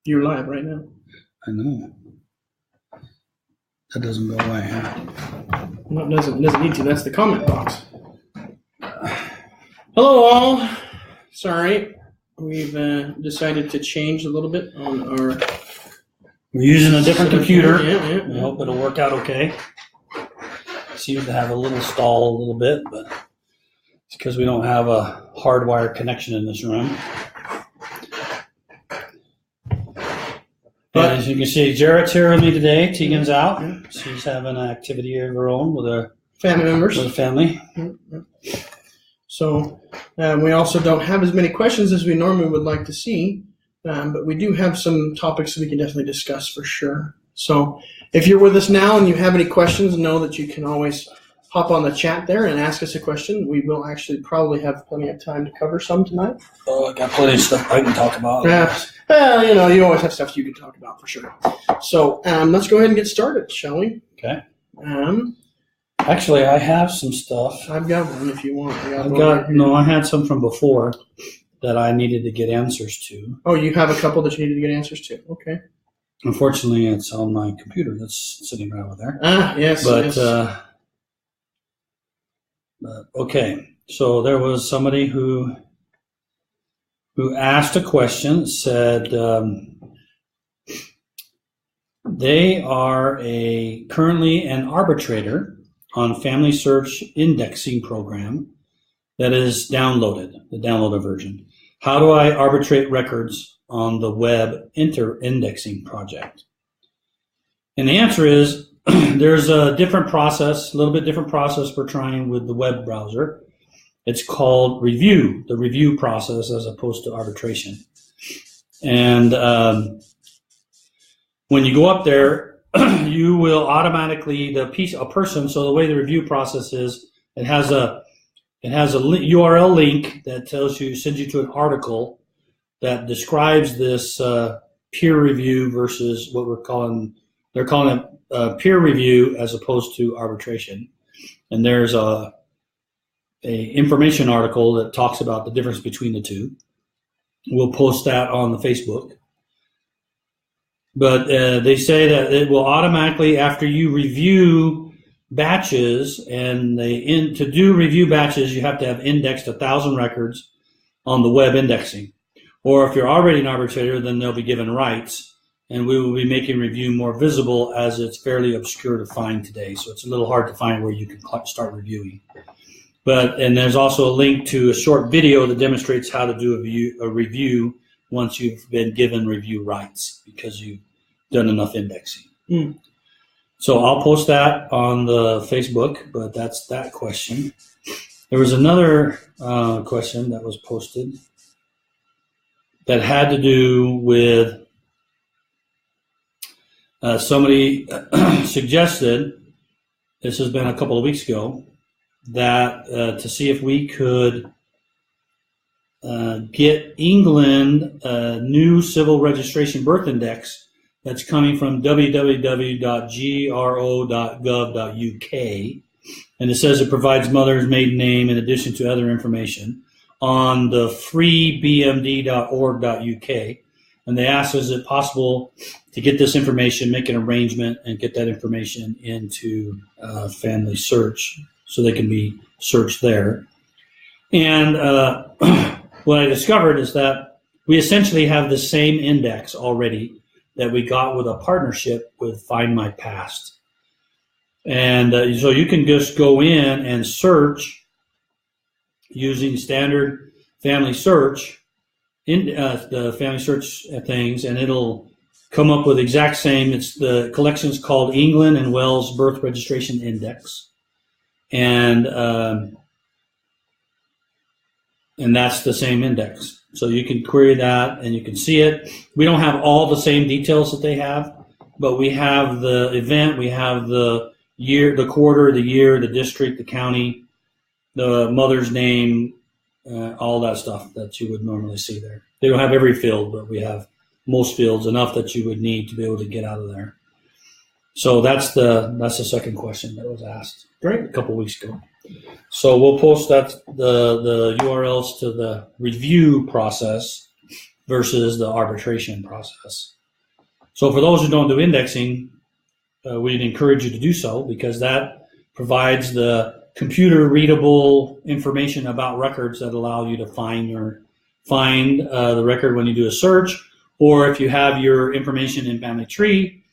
You're live right now. I know. That doesn't go away, huh? No, it doesn't need to. That's the comment box. Hello, all. Sorry, we've decided to change a little bit on our. We're using a different computer. Yeah. We hope it'll work out okay. Seems to have a little stall a little bit, but it's because we don't have a hardwired connection in this room. But as you can see, Jarrett's here with me today. Tegan's out. She's having an activity of her own with her family members. With her family. So we also don't have as many questions as we normally would like to see, but we do have some topics that we can definitely discuss for sure. So if you're with us now and you have any questions, know that you can always hop on the chat there and ask us a question. We will actually probably have plenty of time to cover some tonight. Oh, I got plenty of stuff I can talk about. Well, you always have stuff you can talk about for sure. So let's go ahead and get started, shall we? Okay. Actually, I have some stuff. I've got one if you want. I had some from before that I needed to get answers to. Oh, you have a couple that you needed to get answers to. Okay. Unfortunately, it's on my computer that's sitting right over there. Yes. But, yes. Okay. So there was somebody who asked a question, said they are currently an arbitrator on FamilySearch indexing program that is the downloaded version. How do I arbitrate records on the web indexing project? And the answer is there's a different process, a little bit different process we're trying with the web browser. It's called the review process as opposed to arbitration. And when you go up there, you will automatically, a person, so the way the review process is, it has a URL link that sends you to an article that describes this peer review versus what they're calling it peer review as opposed to arbitration. And there's a information article that talks about the difference between the two. We'll post that on the Facebook. But they say that it will automatically, after you review batches, and to do review batches, you have to have indexed 1,000 records on the web indexing. Or if you're already an arbitrator, then they'll be given rights, and we will be making review more visible as it's fairly obscure to find today. So it's a little hard to find where you can start reviewing. And there's also a link to a short video that demonstrates how to do a review once you've been given review rights because you've done enough indexing. So I'll post that on the Facebook, but that's that question. There was another question that was posted that had to do with somebody suggested, this has been a couple of weeks ago, that to see if we could get England a new civil registration birth index that's coming from www.gro.gov.uk, and it says it provides mother's maiden name in addition to other information on the freebmd.org.uk. And they asked, is it possible to get this information, make an arrangement, and get that information into FamilySearch so they can be searched there. And what I discovered is that we essentially have the same index already that we got with a partnership with Find My Past. And so you can just go in and search using standard FamilySearch, the FamilySearch things, and it'll come up with exact same. The collection's called England and Wales Birth Registration Index. And that's the same index. So you can query that and you can see it. We don't have all the same details that they have, but we have the event, we have the year, the quarter, the year, the district, the county, the mother's name, all that stuff that you would normally see there. They don't have every field, but we have most fields, enough that you would need to be able to get out of there. So that's the second question that was asked a couple of weeks ago. So we'll post that the URLs to the review process versus the arbitration process. So for those who don't do indexing, we'd encourage you to do so, because that provides the computer readable information about records that allow you to find the record when you do a search, or if you have your information in Family Tree,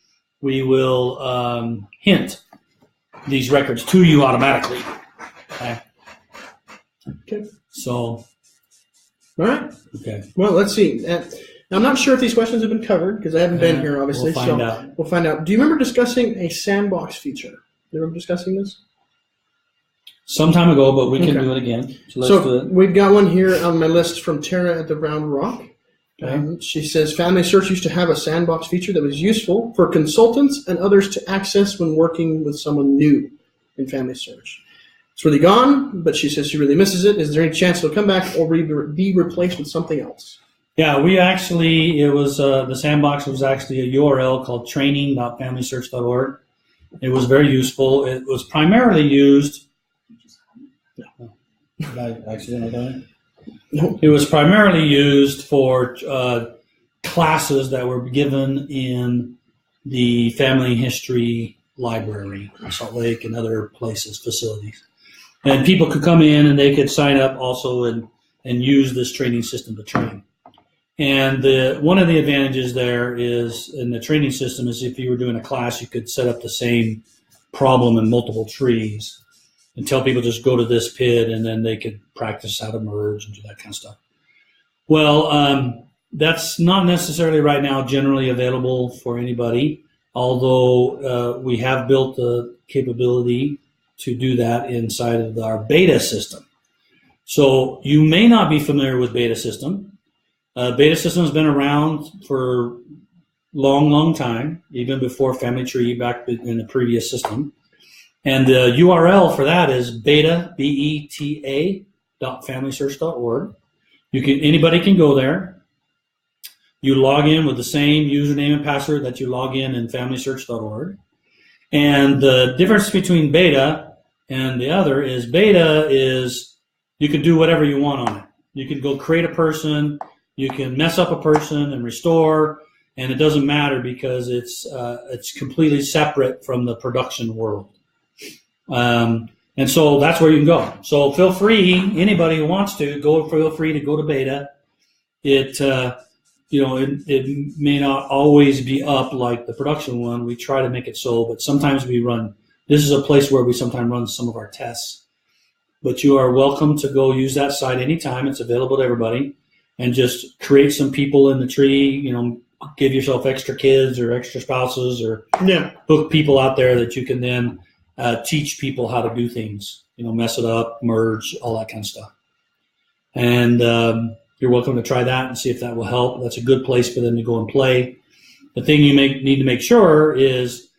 we will hint these records to you automatically. Okay. So, all right. okay. Well, let's see. I'm not sure if these questions have been covered because I haven't been here, obviously. We'll find out. We'll find out. Do you remember discussing a sandbox feature? Do you remember discussing this? Some time ago, but we can do it again. So let's do it. We've got one here on my list from Tara at the Round Rock. Okay. She says, FamilySearch used to have a sandbox feature that was useful for consultants and others to access when working with someone new in FamilySearch. It's really gone, but she says she really misses it. Is there any chance it'll come back or be replaced with something else? Yeah, the sandbox was actually a URL called training.familysearch.org. It was very useful. It was primarily used. Did I accidentally do it? No. It was primarily used for classes that were given in the family history library in Salt Lake and other places, facilities. And people could come in and they could sign up also and use this training system to train. And one of the advantages there is in the training system is if you were doing a class, you could set up the same problem in multiple trees and tell people just go to this PID, and then they could practice how to merge and do that kind of stuff. Well, that's not necessarily right now generally available for anybody, although we have built the capability to do that inside of our beta system. So you may not be familiar with beta system. Beta system has been around for long time, even before Family Tree, back in the previous system. And the URL for that is beta.familysearch.org. Anybody can go there. You log in with the same username and password that you log in FamilySearch.org. And the difference between beta and the other is beta is you can do whatever you want on it. You can go create a person, you can mess up a person and restore, and it doesn't matter because it's completely separate from the production world. And so that's where you can go. So feel free, anybody who wants to feel free to go to beta. It may not always be up like the production one. We try to make it so, but sometimes this is a place where we sometimes run some of our tests. But you are welcome to go use that site anytime. It's available to everybody. And just create some people in the tree, give yourself extra kids or extra spouses or hook people out there that you can then teach people how to do things, mess it up, merge, all that kind of stuff. And you're welcome to try that and see if that will help. That's a good place for them to go and play. The thing you need to make sure is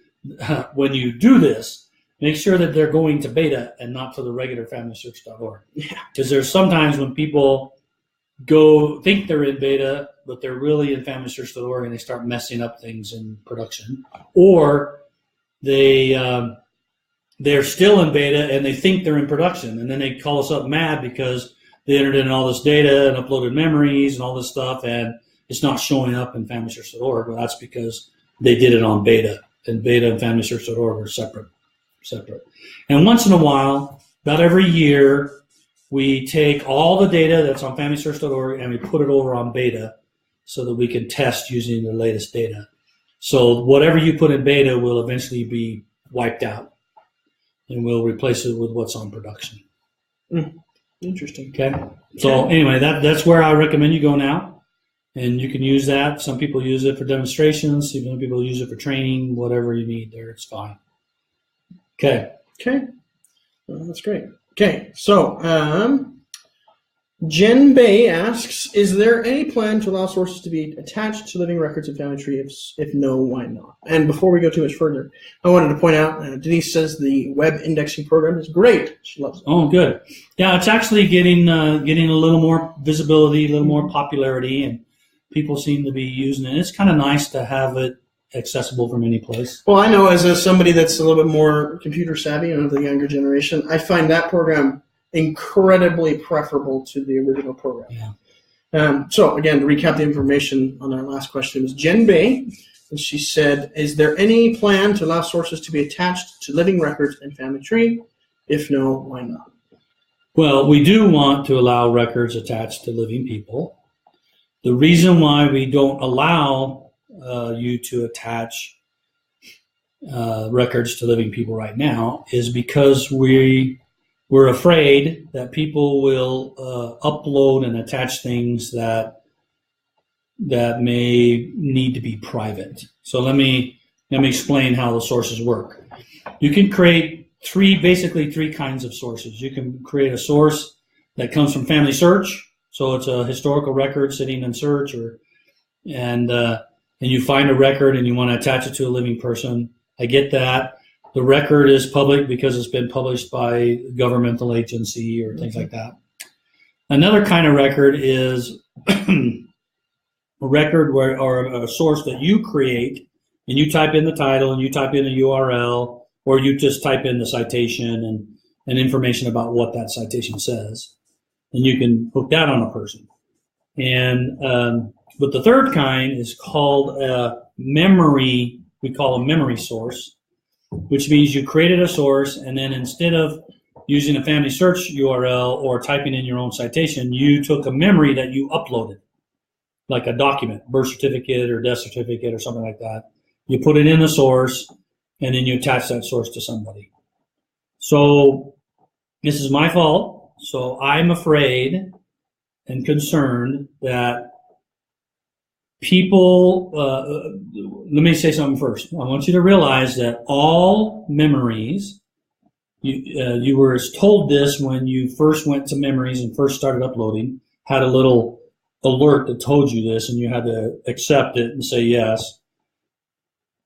when you do this, make sure that they're going to beta and not to the regular FamilySearch.org. Yeah. Because there's sometimes when people think they're in beta, but they're really in FamilySearch.org and they start messing up things in production, or they're still in beta and they think they're in production, and then they call us up mad because they entered in all this data and uploaded memories and all this stuff, and it's not showing up in FamilySearch.org. Well, that's because they did it on beta, and beta and FamilySearch.org are separate. And once in a while, about every year, we take all the data that's on FamilySearch.org and we put it over on beta so that we can test using the latest data. So whatever you put in beta will eventually be wiped out, and we'll replace it with what's on production. Interesting. Okay. So anyway, that's where I recommend you go now, and you can use that. Some people use it for demonstrations. Some people use it for training. Whatever you need there, it's fine. Okay. Well, that's great. Okay. So Jen Bay asks, is there any plan to allow sources to be attached to living records of Family Tree? If no, why not? And before we go too much further, I wanted to point out, Denise says the web indexing program is great. She loves it. Oh, good. Yeah, it's actually getting a little more visibility, a little more popularity, and people seem to be using it. It's kind of nice to have it accessible from any place. Well, I know as somebody that's a little bit more computer savvy and of the younger generation, I find that program incredibly preferable to the original program. Yeah. So again, to recap the information on our last question, is Jen Bay And she said, is there any plan to allow sources to be attached to living records and family tree? If no, why not? Well, we do want to allow records attached to living people. The reason why we don't allow you to attach records to living people right now is because we're afraid that people will upload and attach things that may need to be private. So let me explain how the sources work. You can create basically three kinds of sources. You can create a source that comes from FamilySearch, so it's a historical record sitting in search, and you find a record and you want to attach it to a living person. I get that. The record is public because it's been published by a governmental agency or things like that. Another kind of record is a record or a source that you create, and you type in the title and you type in a URL, or you just type in the citation and information about what that citation says, and you can hook that on a person. And but the third kind is called a memory. We call a memory source, which means you created a source, and then instead of using a FamilySearch URL or typing in your own citation, you took a memory that you uploaded, like a document, birth certificate or death certificate or something like that. You put it in the source, and then you attach that source to somebody. So this is my fault. So I'm afraid and concerned that people, let me say something first. I want you to realize that all memories, you were told this when you first went to memories and first started uploading, had a little alert that told you this, and you had to accept it and say yes.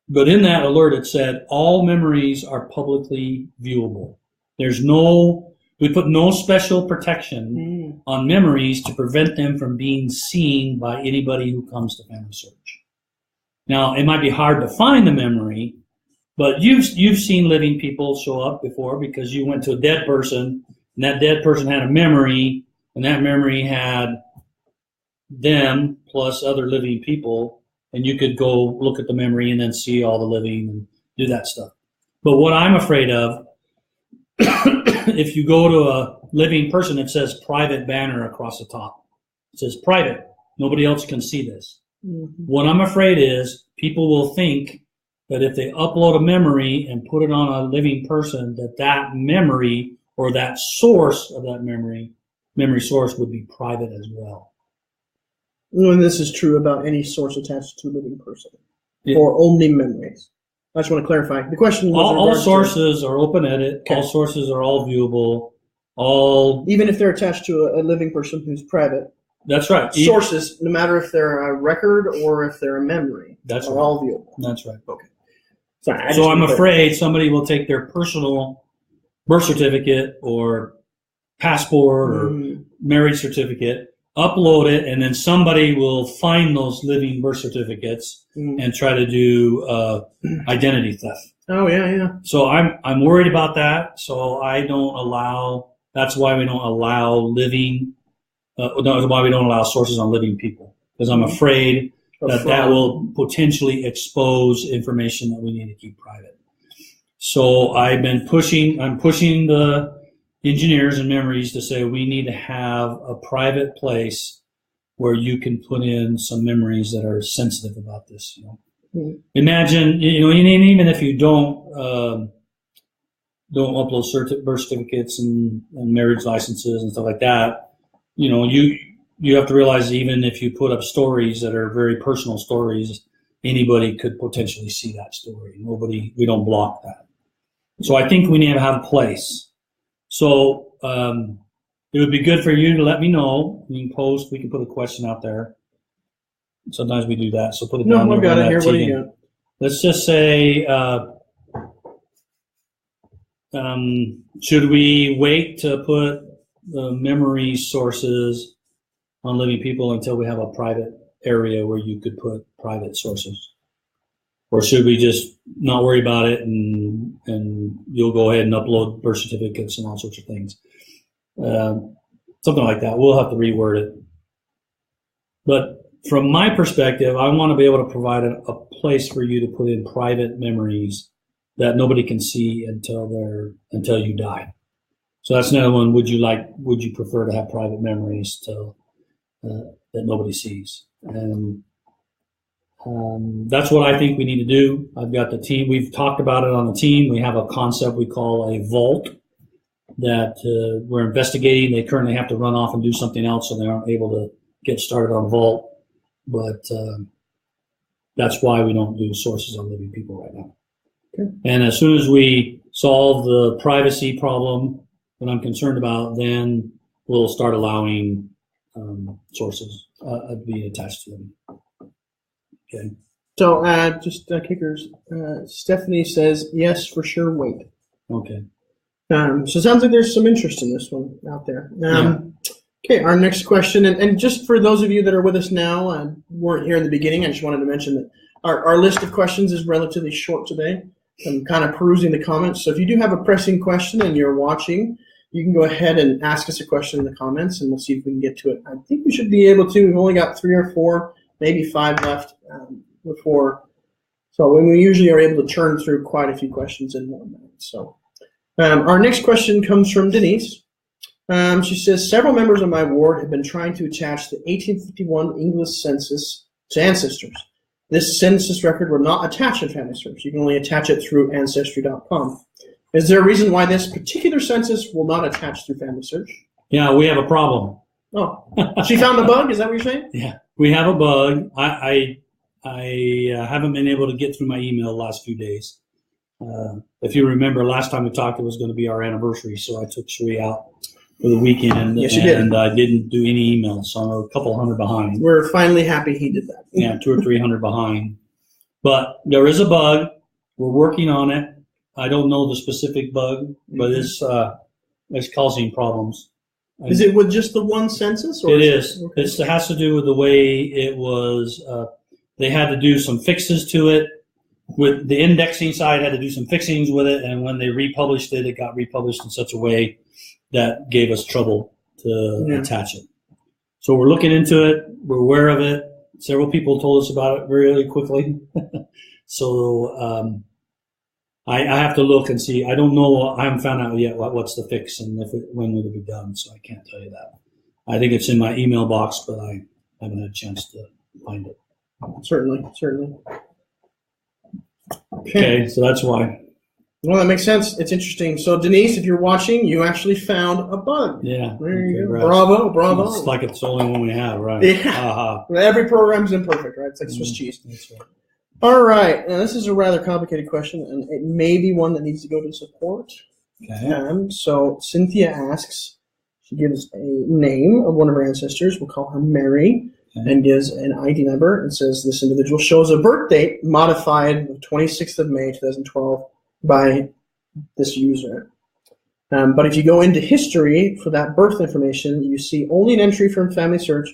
But in that alert, it said all memories are publicly viewable. We put no special protection on memories to prevent them from being seen by anybody who comes to FamilySearch. Now, it might be hard to find the memory, but you've seen living people show up before because you went to a dead person, and that dead person had a memory, and that memory had them plus other living people, and you could go look at the memory and then see all the living and do that stuff. But what I'm afraid of, if you go to a living person, it says private banner across the top. It says private. Nobody else can see this. Mm-hmm. What I'm afraid is people will think that if they upload a memory and put it on a living person, that memory or that source of that memory source would be private as well. And this is true about any source attached to a living person, or only memories. I just want to clarify. The question was all sources are open edit. Okay. All sources are all viewable. Even if they're attached to a living person who's private. That's right. Sources, no matter if they're a record or if they're a memory, are right. All viewable. That's right. Okay. So I'm afraid somebody will take their personal birth certificate or passport or marriage certificate, upload it, and then somebody will find those living birth certificates and try to do identity theft. Oh yeah. So I'm worried about that. So that's why we don't allow why we don't allow sources on living people, because I'm afraid that will potentially expose information that we need to keep private. So I'm pushing the engineers and memories to say we need to have a private place where you can put in some memories that are sensitive about this. Imagine, even if you don't upload birth certificates and marriage licenses and stuff like that, you have to realize even if you put up stories that are very personal stories, anybody could potentially see that story. We don't block that. So I think we need to have a place. So it would be good for you to let me know. You can post. We can put a question out there. Sometimes we do that. So put it down. No, I've got it here. What do you got? Let's just say, should we wait to put the memory sources on living people until we have a private area where you could put private sources? Or should we just not worry about it and you'll go ahead and upload birth certificates and all sorts of things? Something like that. We'll have to reword it. But from my perspective, I want to be able to provide a place for you to put in private memories that nobody can see until you die. So that's another one. Would you prefer to have private memories that nobody sees? And that's what I think we need to do. I've got the team. We've talked about it on the team. We have a concept we call a vault that we're investigating. They currently have to run off and do something else, so they aren't able to get started on vault. But that's why we don't do sources on living people right now. Okay. And as soon as we solve the privacy problem that I'm concerned about, then we'll start allowing sources to be attached to them. Okay. So just kickers. Stephanie says, yes, for sure, wait. Okay. So it sounds like there's some interest in this one out there. Okay, our next question, and just for those of you that are with us now, weren't here in the beginning, I just wanted to mention that our list of questions is relatively short today. I'm kind of perusing the comments, so if you do have a pressing question and you're watching, you can go ahead and ask us a question in the comments, and we'll see if we can get to it. I think we should be able to. We've only got 3 or 4, maybe 5 left before. So we usually are able to churn through quite a few questions in 1 minute. So our next question comes from Denise. She says, several members of my ward have been trying to attach the 1851 English census to ancestors. This census record will not attach in FamilySearch. You can only attach it through Ancestry.com. Is there a reason why this particular census will not attach through FamilySearch? Yeah, we have a problem. Oh, she found a bug? Is that what you're saying? Yeah, we have a bug. I haven't been able to get through my email the last few days. If you remember, last time we talked, it was going to be our anniversary, so I took Sheree out for the weekend. Yes, you did. And I didn't do any emails, so I'm a couple hundred behind. We're finally happy he did that. Yeah, 200 or 300 behind. But there is a bug. We're working on it. I don't know the specific bug, but it's causing problems. Is it with just the one census? Or it is. Okay. It has to do with the way it was. They had to do some fixes to it. With the indexing side, had to do some fixings with it, and when they republished it, it got republished in such a way that gave us trouble to attach it. So we're looking into it. We're aware of it. Several people told us about it really quickly. So I have to look and see. I don't know. I haven't found out yet what's the fix and when will it be done, so I can't tell you that. I think it's in my email box, but I haven't had a chance to find it. Certainly. Okay, so that's why. Well, that makes sense. It's interesting. So, Denise, if you're watching, you actually found a bug. Yeah. There you go. Bravo. It's like it's the only one we have, right? Yeah. Every program's imperfect, right? It's like Swiss cheese. That's right. All right. Now, this is a rather complicated question, and it may be one that needs to go to support. Okay. So, Cynthia asks, she gives a name of one of her ancestors. We'll call her Mary. Okay. And gives an ID number and says this individual shows a birth date modified the 26th of May, 2012 by this user. But if you go into history for that birth information, you see only an entry from FamilySearch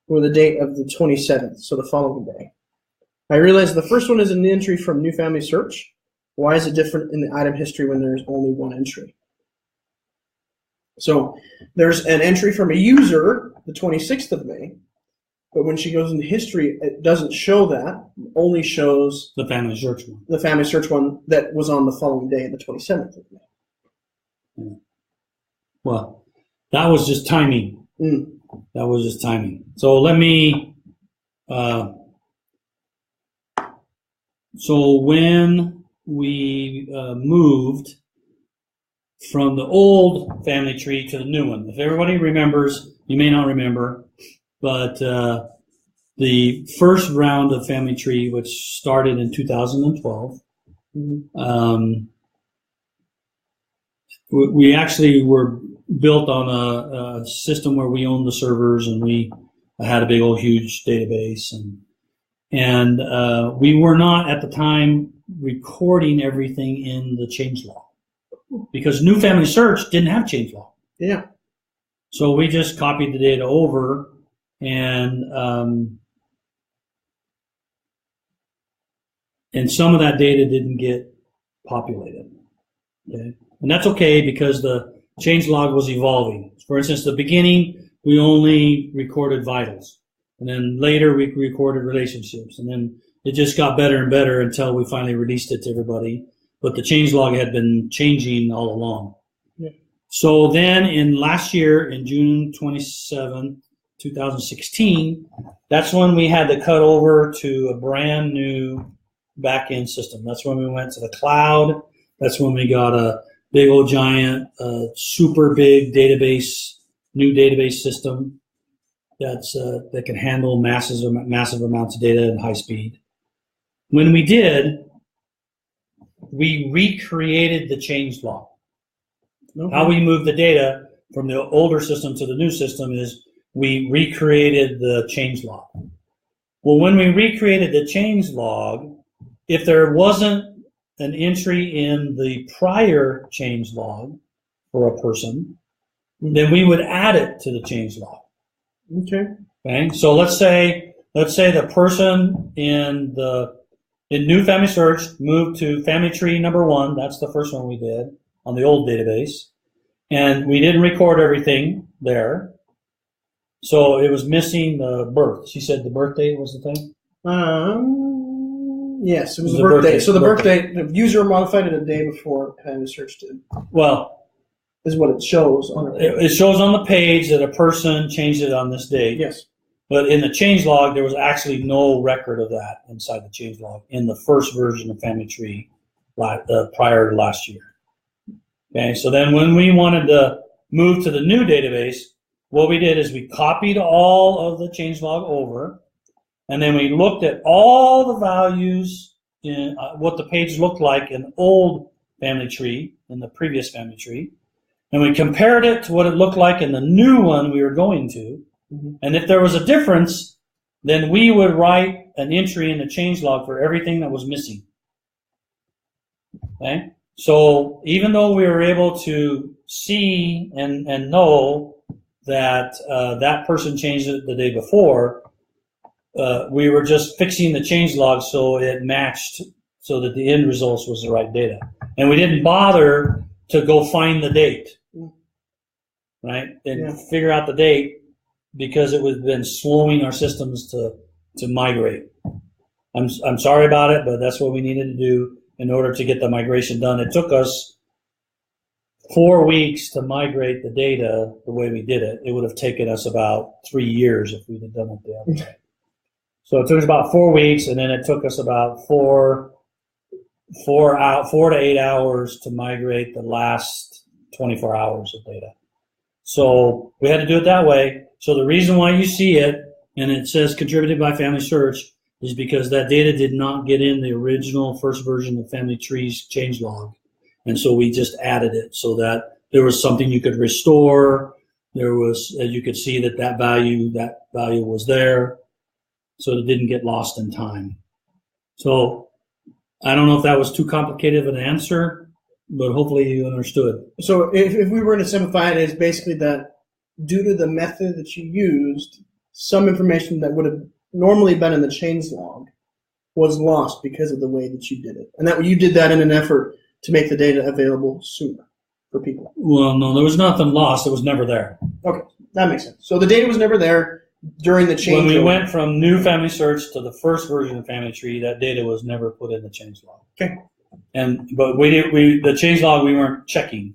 with the date of the 27th, so the following day. I realize the first one is an entry from New FamilySearch. Why is it different in the item history when there's only one entry? So there's an entry from a user, the 26th of May, but when she goes into history, it doesn't show that. It only shows the FamilySearch one. The FamilySearch one that was on the following day, the 27th of May. Yeah. Well, that was just timing. Mm. That was just timing. So let me. So when we moved from the old family tree to the new one, if everybody remembers, you may not remember. But the first round of Family Tree, which started in 2012, we actually were built on a system where we owned the servers and we had a big old huge database, and we were not at the time recording everything in the change log because New FamilySearch didn't have change log. Yeah. So we just copied the data over. And some of that data didn't get populated. Okay? And that's okay because the change log was evolving. For instance, the beginning, we only recorded vitals. And then later we recorded relationships. And then it just got better and better until we finally released it to everybody. But the changelog had been changing all along. Yeah. So then in last year, in June 27, 2016, that's when we had to cut over to a brand new back-end system. That's when we went to the cloud. That's when we got a big old giant, super big database, new database system that can handle massive amounts of data in high speed. When we did, we recreated the changelog. Okay. How we moved the data from the older system to the new system is we recreated the changelog. Well, when we recreated the changelog, if there wasn't an entry in the prior changelog for a person, then we would add it to the changelog. Okay. So let's say the person in new FamilySearch moved to family tree number 1. That's the first one we did on the old database, and we didn't record everything there. So it was missing the birth. She said the birth date was the thing? Yes, it was the birthday. So the birthday, the user modified it a day before FamilySearch did. Well, is what it shows on the page. It shows on the page that a person changed it on this date. Yes. But in the changelog, there was actually no record of that inside the changelog in the first version of Family Tree prior to last year. Okay, so then when we wanted to move to the new database, what we did is we copied all of the changelog over, and then we looked at all the values in what the page looked like in the old Family Tree, in the previous Family Tree, and we compared it to what it looked like in the new one we were going to. And if there was a difference, then we would write an entry in the changelog for everything that was missing. Okay? So even though we were able to see and know that that person changed it the day before, we were just fixing the changelog so it matched, so that the end results was the right data. And we didn't bother to go find the date, right? And figure out the date, because it would have been slowing our systems to migrate. I'm sorry about it, but that's what we needed to do in order to get the migration done. It took us 4 weeks to migrate the data the way we did it. It would have taken us about 3 years if we'd have done it the other way. So it took us about 4 weeks, and then it took us about 4 to 8 hours to migrate the last 24 hours of data. So we had to do it that way. So the reason why you see it, and it says contributed by FamilySearch, is because that data did not get in the original first version of Family Tree's changelog. And so we just added it so that there was something you could restore. There was, you could see that value was there, so it didn't get lost in time. So I don't know if that was too complicated of an answer, but hopefully you understood. So if we were to simplify it, it's basically that due to the method that you used, some information that would have normally been in the changelog was lost because of the way that you did it. And that you did that in an effort to make the data available sooner for people. Well, no, there was nothing lost. It was never there. Okay, that makes sense. So the data was never there during the changelog. When we went from new FamilySearch to the first version of Family Tree, that data was never put in the changelog. Okay. But the changelog we weren't checking.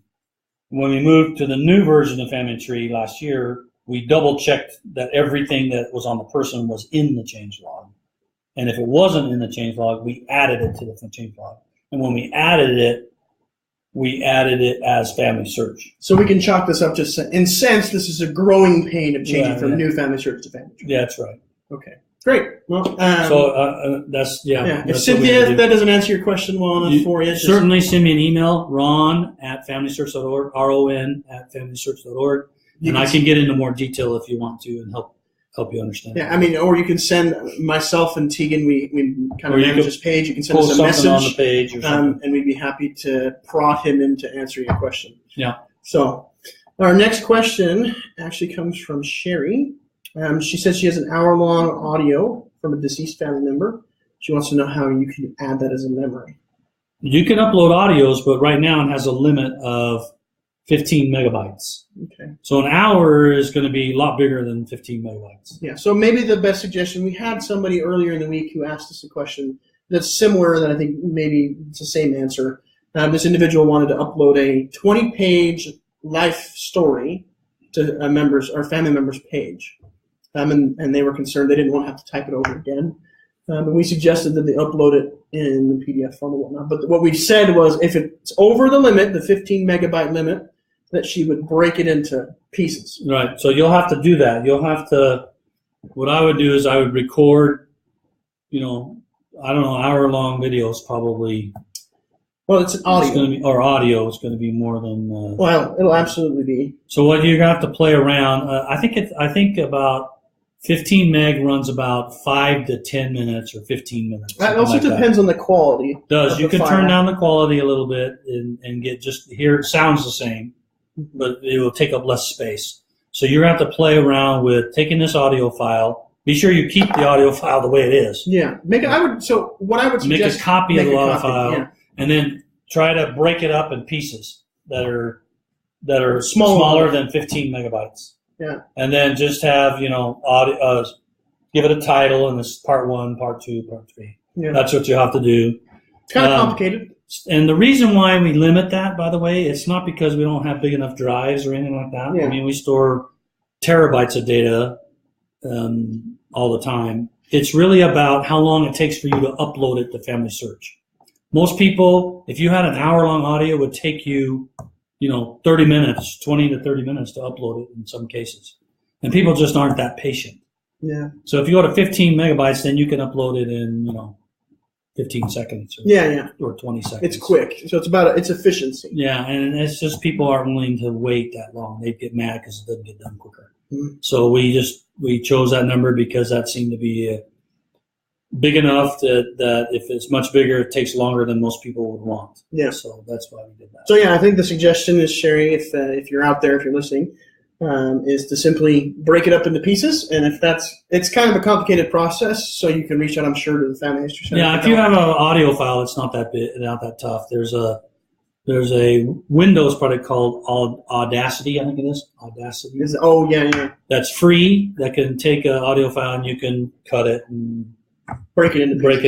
When we moved to the new version of Family Tree last year, we double-checked that everything that was on the person was in the changelog. And if it wasn't in the changelog, we added it to the changelog. And when we added it as FamilySearch. So we can chalk this up to, in sense, this is a growing pain of changing from new FamilySearch to Family Tree. Yeah, that's right. Okay. Great. Well, that's. If Cynthia, if that doesn't answer your question well enough for you, certainly send me an email, ron@familysearch.org, ron@familysearch.org, and I can get into more detail if you want to and help you understand. Yeah, I mean, or you can send myself and Tegan. We kind of manage this page. You can send us a message on the page, or and we'd be happy to prod him into answering your question. Yeah. So, our next question actually comes from Sherry. She says she has an hour-long audio from a deceased family member. She wants to know how you can add that as a memory. You can upload audios, but right now it has a limit of 15 megabytes. Okay. So an hour is going to be a lot bigger than 15 megabytes. Yeah. So maybe the best suggestion, we had somebody earlier in the week who asked us a question that's similar, that I think maybe it's the same answer. This individual wanted to upload a 20-page life story to a member's or family member's page. And they were concerned they didn't want to have to type it over again. And we suggested that they upload it in the PDF form and whatnot. But what we said was if it's over the limit, the 15 megabyte limit, that she would break it into pieces. Right. So you'll have to do that. You'll have to, what I would do is I would record, I don't know, hour-long videos probably. Well, it's audio. It's going to be, or audio is going to be more than. Well, it'll absolutely be. So what you're going to have to play around. I think about 15 meg runs about 5 to 10 minutes or 15 minutes. That also depends on the quality. It does. You can turn down the quality a little bit and get just here. It sounds the same, but it will take up less space. So you're going to have to play around with taking this audio file. Be sure you keep the audio file the way it is. Yeah. So what I would suggest. Make a copy of the audio file. Yeah. And then try to break it up in pieces that are smaller than 15 megabytes. Yeah. And then just have, audio, give it a title, and this is part 1, part 2, part 3. Yeah. That's what you have to do. It's kind of complicated. And the reason why we limit that, by the way, it's not because we don't have big enough drives or anything like that. Yeah. I mean, we store terabytes of data all the time. It's really about how long it takes for you to upload it to FamilySearch. Most people, if you had an hour-long audio, it would take you, 30 minutes, 20 to 30 minutes to upload it in some cases. And people just aren't that patient. Yeah. So if you go to 15 megabytes, then you can upload it in, 15 seconds. Or 20 seconds. It's quick. So it's efficiency. Yeah, and it's just people aren't willing to wait that long. They get mad because it doesn't get done quicker. Mm-hmm. So we chose that number because that seemed to be big enough that if it's much bigger, it takes longer than most people would want. Yeah. So that's why we did that. So yeah, I think the suggestion is, Sherry, if you're out there, if you're listening, is to simply break it up into pieces. And it's kind of a complicated process, so you can reach out, I'm sure, to the Family History Center. Yeah, if you have an audio file, it's not that not that tough. There's a Windows product called Audacity, I think it is. Audacity. Yeah. That's free. That can take an audio file and you can cut it and break it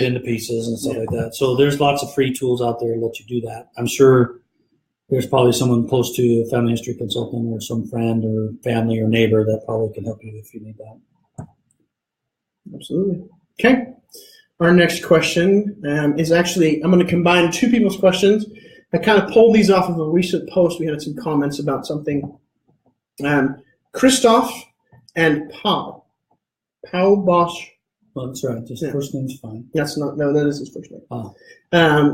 into pieces and stuff like that. So there's lots of free tools out there that let you do that. I'm sure there's probably someone close to a family history consultant or some friend or family or neighbor that probably can help you if you need that. Absolutely. Okay. Our next question is actually, I'm going to combine two people's questions. I kind of pulled these off of a recent post. We had some comments about something. Christoph and Pau Bosch. Well, that's right. His first name's fine. That is his first name. Oh.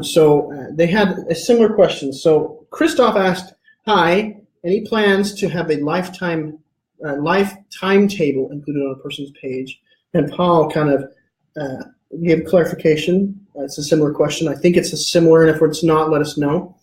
So they had a similar question. So Christoph asked, "Hi, any plans to have a life timetable included on a person's page?" And Paul kind of gave clarification. It's a similar question. I think it's a similar, and if it's not, let us know.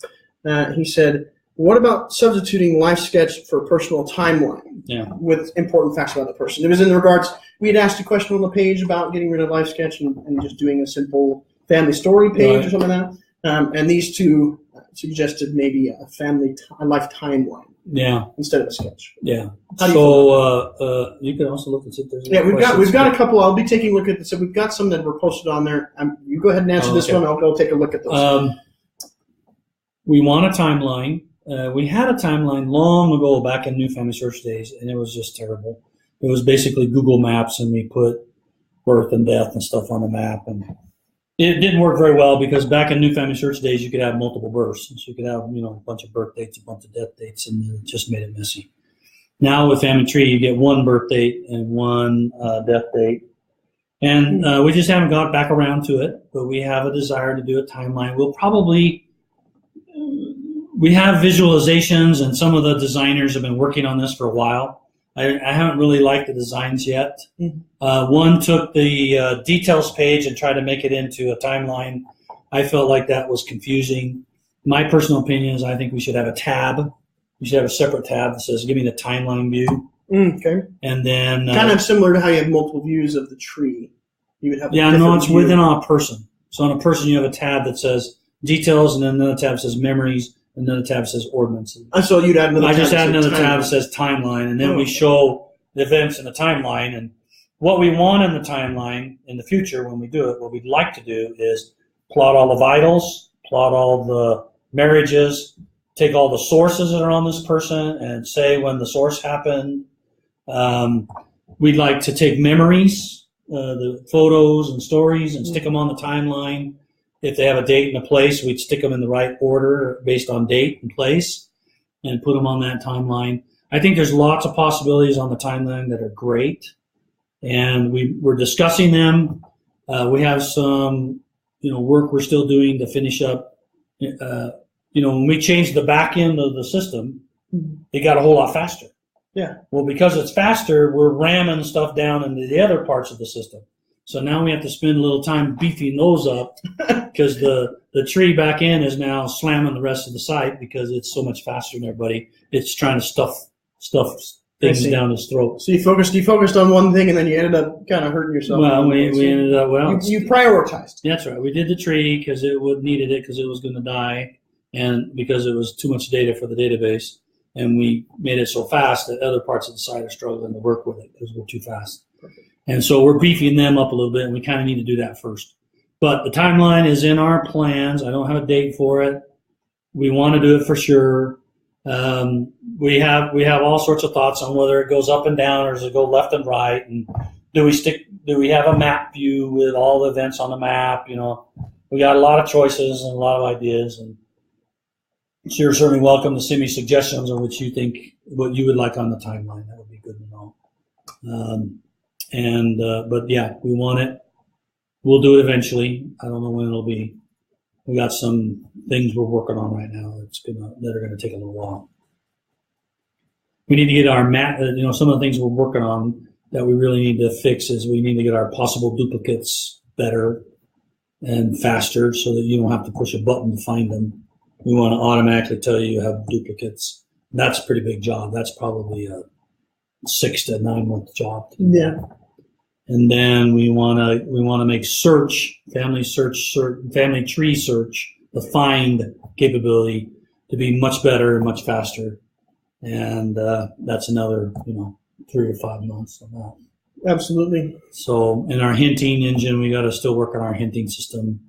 He said, "What about substituting life sketch for personal timeline with important facts about the person?" It was in regards, we had asked a question on the page about getting rid of life sketch and just doing a simple family story page or something like that. And these two suggested maybe a life timeline. Yeah. Instead of a sketch. Yeah. So you can also look and see if there's we've got a couple. I'll be taking a look at this. So we've got some that were posted on there. You go ahead and answer this one. I'll go take a look at those. We want a timeline. We had a timeline long ago back in New Family Search days, and it was just terrible. It was basically Google Maps, and we put birth and death and stuff on the map, and it didn't work very well because back in New Family Search days, you could have multiple births. So you could have, a bunch of birth dates, a bunch of death dates, and it just made it messy. Now with Family Tree, you get one birth date and one death date. And we just haven't got back around to it, but we have a desire to do a timeline. We have visualizations, and some of the designers have been working on this for a while. I haven't really liked the designs yet. One took the details page and tried to make it into a timeline. I felt like that was confusing. My personal opinion is I think we should have a tab. We should have a separate tab that says, "Give me the timeline view." Okay. And then kind of similar to how you have multiple views of the tree. You would have it's within a person. So on a person, you have a tab that says details, and then another tab says memories, another tab that says ordinances. So you'd add another I tab. just add another timeline. tab that says timeline, and then we show the events in the timeline. And what we want in the timeline in the future when we do it, what we'd like to do is plot all the vitals, plot all the marriages, take all the sources that are on this person and say when the source happened. We'd like to take memories, the photos and stories, and stick them on the timeline. If they have a date and a place, we'd stick them in the right order based on date and place and put them on that timeline. I think there's lots of possibilities on the timeline that are great, and we're discussing them. We have some, work we're still doing to finish up. When we changed the back end of the system, it got a whole lot faster. Yeah. Well, because it's faster, we're ramming stuff down into the other parts of the system. So now we have to spend a little time beefing those up because the tree back end is now slamming the rest of the site because it's so much faster than everybody. It's trying to stuff things down his throat. So you focused on one thing and then you ended up kind of hurting yourself. Well, we ended up, you prioritized. That's right. We did the tree because it needed it because it was going to die and because it was too much data for the database. And we made it so fast that other parts of the site are struggling to work with it because we're too fast. Perfect. And so we're beefing them up a little bit, and we kind of need to do that first. But the timeline is in our plans. I don't have a date for it. We want to do it for sure. We have all sorts of thoughts on whether it goes up and down or does it go left and right. And do we have a map view with all the events on the map? We got a lot of choices and a lot of ideas, and so you're certainly welcome to send me suggestions on what you would like on the timeline. That would be good to know. But yeah, we want it. We'll do it eventually. I don't know when it'll be. We got some things we're working on right now that are gonna take a little while. We need to get our map. Some of the things we're working on that we really need to fix is we need to get our possible duplicates better and faster, so that you don't have to push a button to find them. We want to automatically tell you have duplicates. That's a pretty big job. That's probably a 6 to 9 month job. Yeah. And then we want to make family tree search, the find capability to be much better and much faster. And that's another 3 or 5 months on that. Absolutely. So in our hinting engine, we got to still work on our hinting system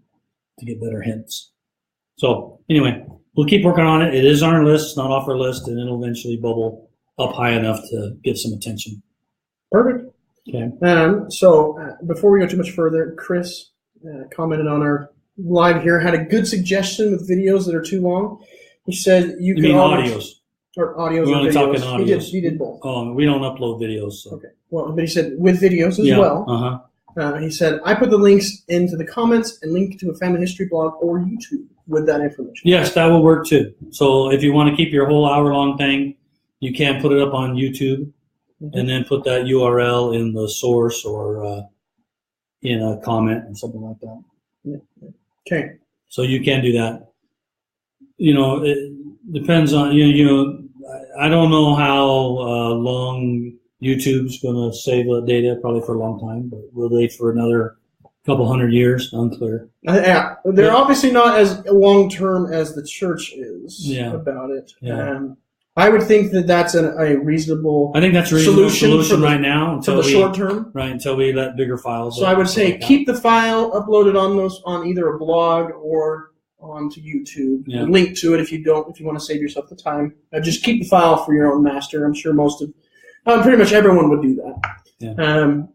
to get better hints. So anyway, we'll keep working on it. It is on our list. It's not off our list, and it'll eventually bubble up high enough to get some attention. Perfect. Okay. So before we go too much further, Chris commented on our live here, had a good suggestion with videos that are too long. He said you can audios. Or audios. We're only talking audios. He did both. Oh, we don't upload videos. So. Okay. Well, but he said with videos as well. Uh-huh. He said, I put the links into the comments and link to a family history blog or YouTube with that information. Yes, that will work too. So if you want to keep your whole hour-long thing, you can put it up on YouTube and then put that URL in the source or in a comment or something like that. Yeah. Okay. So you can do that. It depends on, I don't know how long YouTube's going to save the data, probably for a long time, but will they for another couple hundred years? Unclear. Yeah, they're obviously not as long-term as the church is about it. Yeah. I would think that that's a reasonable I think that's a reasonable solution right now until short term. Right, until we let bigger files. So I would say keep the file uploaded on either a blog or onto YouTube. Yeah. Link to it if you want to save yourself the time. Just keep the file for your own master. I'm sure pretty much everyone would do that. Yeah.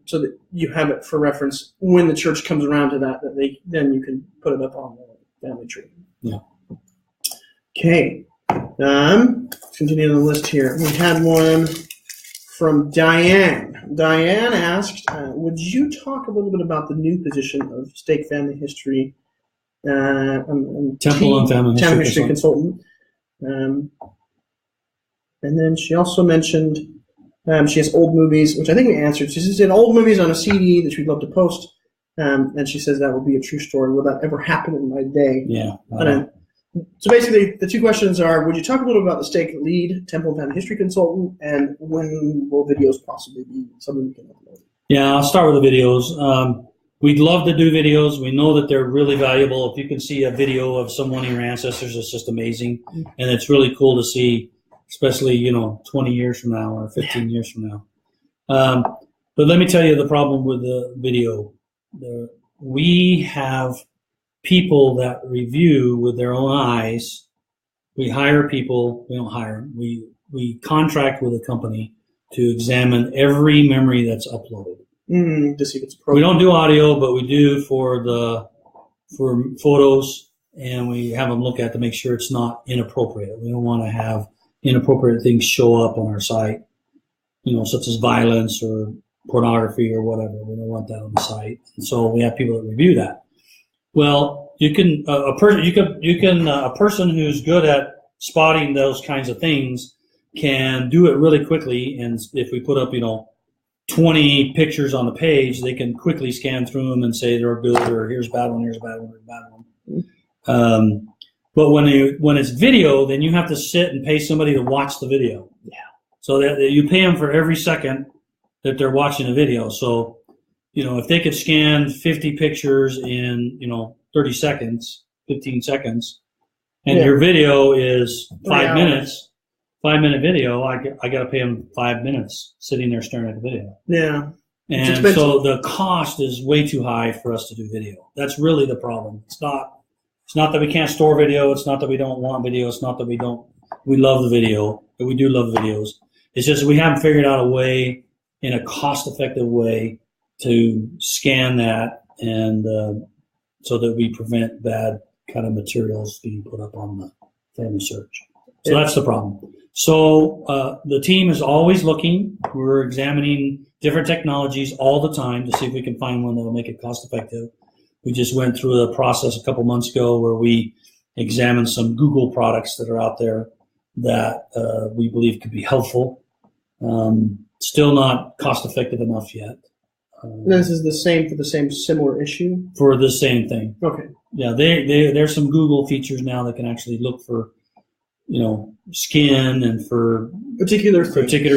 So that you have it for reference when the church comes around to that then you can put it up on the family tree. Yeah. Okay. Continue on the list here. We had one from Diane. Diane asked, would you talk a little bit about the new position of stake family history Temple and family history consultant? And then she also mentioned she has old movies, which I think we answered. She says, old movies on a CD that she'd love to post. And she says that would be a true story. Will that ever happen in my day? Yeah. So basically, the two questions are, would you talk a little about the stake lead, Temple and Family History Consultant, and when will videos possibly be something we can upload? Yeah, I'll start with the videos. we'd love to do videos. We know that they're really valuable. If you can see a video of someone of your ancestors, it's just amazing. And it's really cool to see, especially, 20 years from now or 15 years from now. But let me tell you the problem with the video. We have people that review with their own eyes. We hire people. We don't hire them. We contract with a company to examine every memory that's uploaded. To see if it's appropriate. We don't do audio, but we do for photos, and we have them look at to make sure it's not inappropriate. We don't want to have inappropriate things show up on our site, such as violence or pornography or whatever. We don't want that on the site, and so we have people that review that. Well, a person who's good at spotting those kinds of things can do it really quickly, and if we put up 20 pictures on the page, they can quickly scan through them and say they're good, or here's a bad one, here's a bad one, here's a bad one. But when it's video, then you have to sit and pay somebody to watch the video. Yeah. So that you pay them for every second that they're watching a video. So, if they could scan 50 pictures in, 30 seconds, 15 seconds, and your video is 5 minutes, 5-minute video, I got to pay them 5 minutes sitting there staring at the video. Yeah. And so the cost is way too high for us to do video. That's really the problem. It's not that we can't store video. It's not that we don't want video. It's not that we love the video, but we do love videos. It's just we haven't figured out a way, in a cost-effective way, to scan that and so that we prevent bad kind of materials being put up on the FamilySearch. So that's the problem. So the team is always looking. We're examining different technologies all the time to see if we can find one that will make it cost-effective. We just went through a process a couple months ago where we examined some Google products that are out there that we believe could be helpful. Still not cost-effective enough yet. This is the same for the same similar issue? For the same thing. Okay. Yeah, there's some Google features now that can actually look for, skin and for particular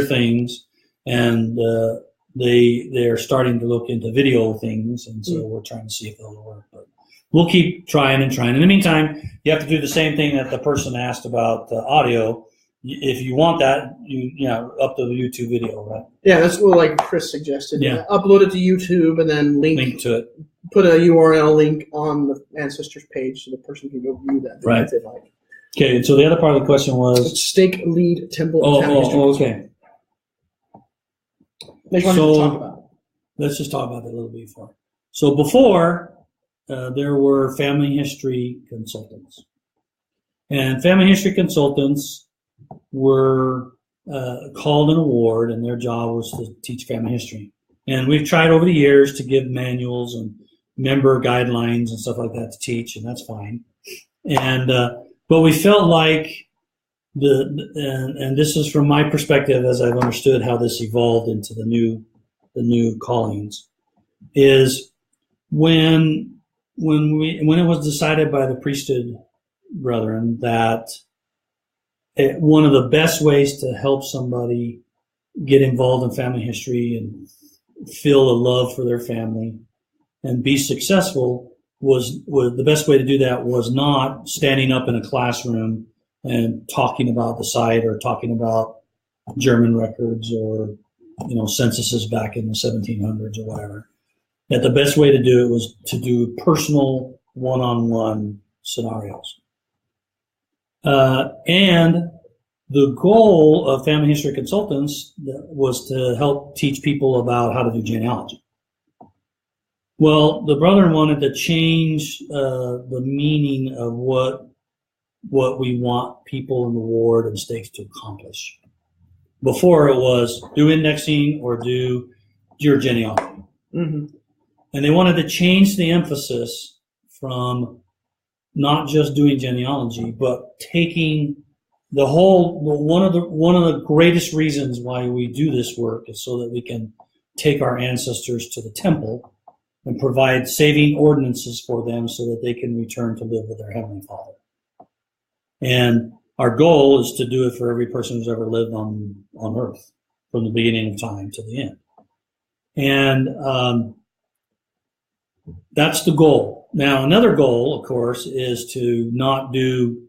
things. And they're starting to look into video things, and so we're trying to see if they'll work. But we'll keep trying and trying. In the meantime, you have to do the same thing that the person asked about audio. If you want that, you upload the YouTube video, right? Yeah, that's what like Chris suggested. Yeah. Upload it to YouTube and then link to it. Put a URL link on the Ancestors page so the person can go view that. Right. If they'd like. Okay, so the other part of the question was stake, lead, temple. Okay. So let's just talk about that a little bit before. So before, there were family history consultants. And family history consultants were called an award, and their job was to teach family history. And we've tried over the years to give manuals and member guidelines and stuff like that to teach, and that's fine. And but we felt like and this is from my perspective as I've understood how this evolved into the new callings, is when it was decided by the priesthood brethren that one of the best ways to help somebody get involved in family history and feel a love for their family and be successful was the best way to do that was not standing up in a classroom and talking about the site or talking about German records or censuses back in the 1700s or whatever. That the best way to do it was to do personal one-on-one scenarios. And the goal of family history consultants was to help teach people about how to do genealogy. Well, the brethren wanted to change the meaning of what we want people in the ward and states to accomplish. Before it was do indexing or do your genealogy. Mm-hmm. And they wanted to change the emphasis from not just doing genealogy, but taking the whole, one of the greatest reasons why we do this work is so that we can take our ancestors to the temple and provide saving ordinances for them so that they can return to live with their Heavenly Father. And our goal is to do it for every person who's ever lived on earth, from the beginning of time to the end. And that's the goal. Now, another goal, of course, is to not do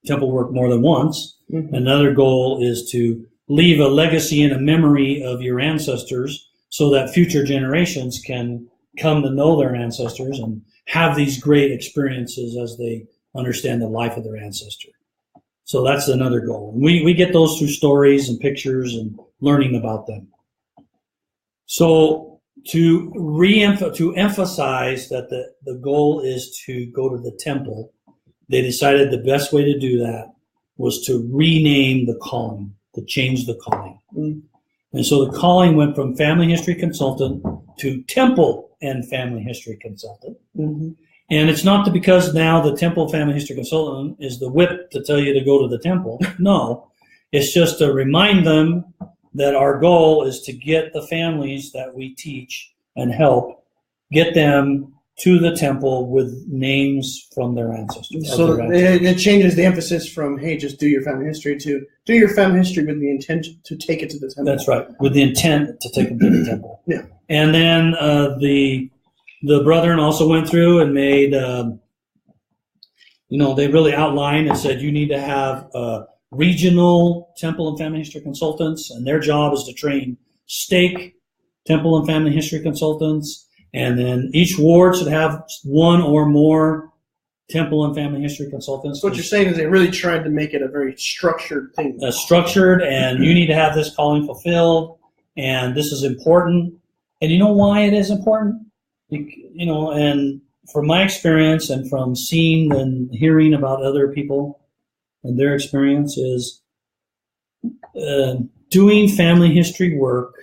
temple work more than once. Mm-hmm. Another goal is to leave a legacy and a memory of your ancestors so that future generations can come to know their ancestors and have these great experiences as they understand the life of their ancestor. So that's another goal. We get those through stories and pictures and learning about them. So to emphasize that the goal is to go to the temple, they decided the best way to do that was to rename the calling, to change the calling. Mm-hmm. And so the calling went from family history consultant to temple and family history consultant. Mm-hmm. And it's not because now the temple family history consultant is the whip to tell you to go to the temple. No, it's just to remind them that our goal is to get the families that we teach and help, get them to the temple with names from their ancestors. So it changes the emphasis from, hey, just do your family history to do your family history with the intention to take it to the temple. That's right, with the intent to take them to the temple. Yeah. And then the brethren also went through and made, they really outlined and said you need to have regional temple and family history consultants, and their job is to train stake temple and family history consultants. And then each ward should have one or more temple and family history consultants. So what you're saying is they really tried to make it a very structured thing. Structured, and you need to have this calling fulfilled, and this is important. And you know why it is important? And from my experience and from seeing and hearing about other people and their experience is doing family history work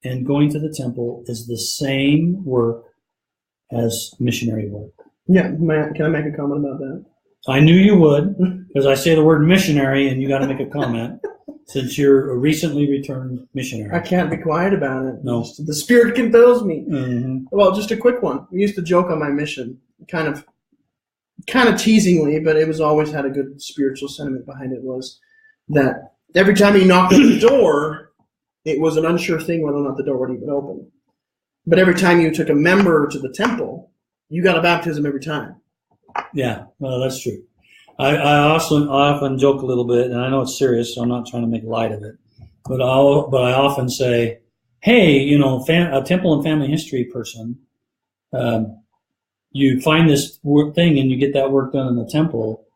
and going to the temple is the same work as missionary work. Yeah, can I make a comment about that? I knew you would, because I say the word missionary and you got to make a comment since you're a recently returned missionary. I can't be quiet about it. No. The Spirit compels me. Mm-hmm. Well, just a quick one. We used to joke on my mission, kind of teasingly, but it was always had a good spiritual sentiment behind it, was that every time you knocked on the door, it was an unsure thing whether or not the door would even open. But every time you took a member to the temple, you got a baptism every time. Yeah, well, that's true. I often joke a little bit, and I know it's serious, so I'm not trying to make light of it. But I often say, hey, a temple and family history person, you find this thing and you get that work done in the temple.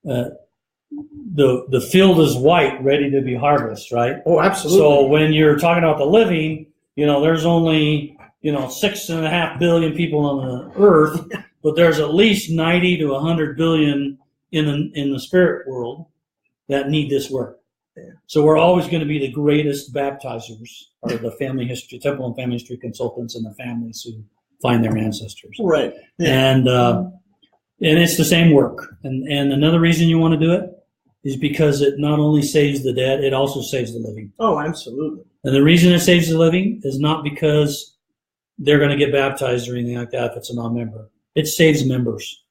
The field is white, ready to be harvested, right? Oh, absolutely. So when you're talking about the living, there's only 6.5 billion people on the earth, but there's at least 90 to 100 billion in the spirit world that need this work. Yeah. So we're always going to be the greatest baptizers, or the family history, temple and family history consultants, and the families who find their ancestors. Right. Yeah. And it's the same work. And another reason you want to do it is because it not only saves the dead, it also saves the living. Oh, absolutely. And the reason it saves the living is not because they're going to get baptized or anything like that if it's a non-member. It saves members.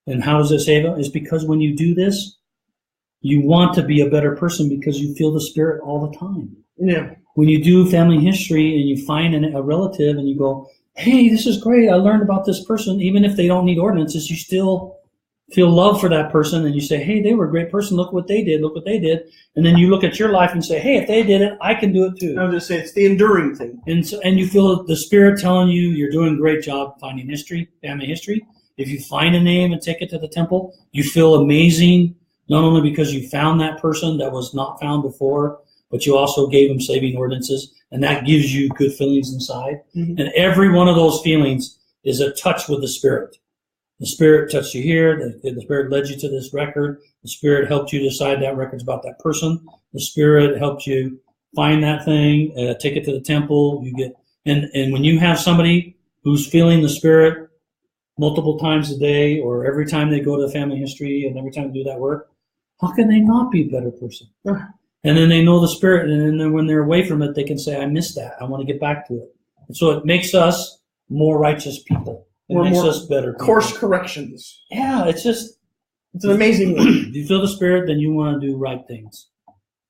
And how does it save them? It's because when you do this, you want to be a better person because you feel the Spirit all the time. Yeah. When you do family history and you find a relative and you go, hey, this is great, I learned about this person, even if they don't need ordinances, you still feel love for that person, and you say, hey, they were a great person, look what they did. And then you look at your life and say, hey, if they did it, I can do it too. I was just saying, it's the enduring thing. And you feel the Spirit telling you you're doing a great job finding history, family history. If you find a name and take it to the temple, you feel amazing, not only because you found that person that was not found before, but you also gave them saving ordinances, and that gives you good feelings inside. Mm-hmm. And every one of those feelings is a touch with the Spirit. The Spirit touched you here. The Spirit led you to this record. The Spirit helped you decide that record's about that person. The Spirit helped you find that thing, take it to the temple. And when you have somebody who's feeling the Spirit multiple times a day, or every time they go to family history and every time they do that work, how can they not be a better person? And then they know the Spirit, and then when they're away from it, they can say, I missed that. I want to get back to it. And so it makes us more righteous people. It makes us better people. Course corrections. Yeah, it's an amazing one. If you feel the Spirit, then you want to do right things.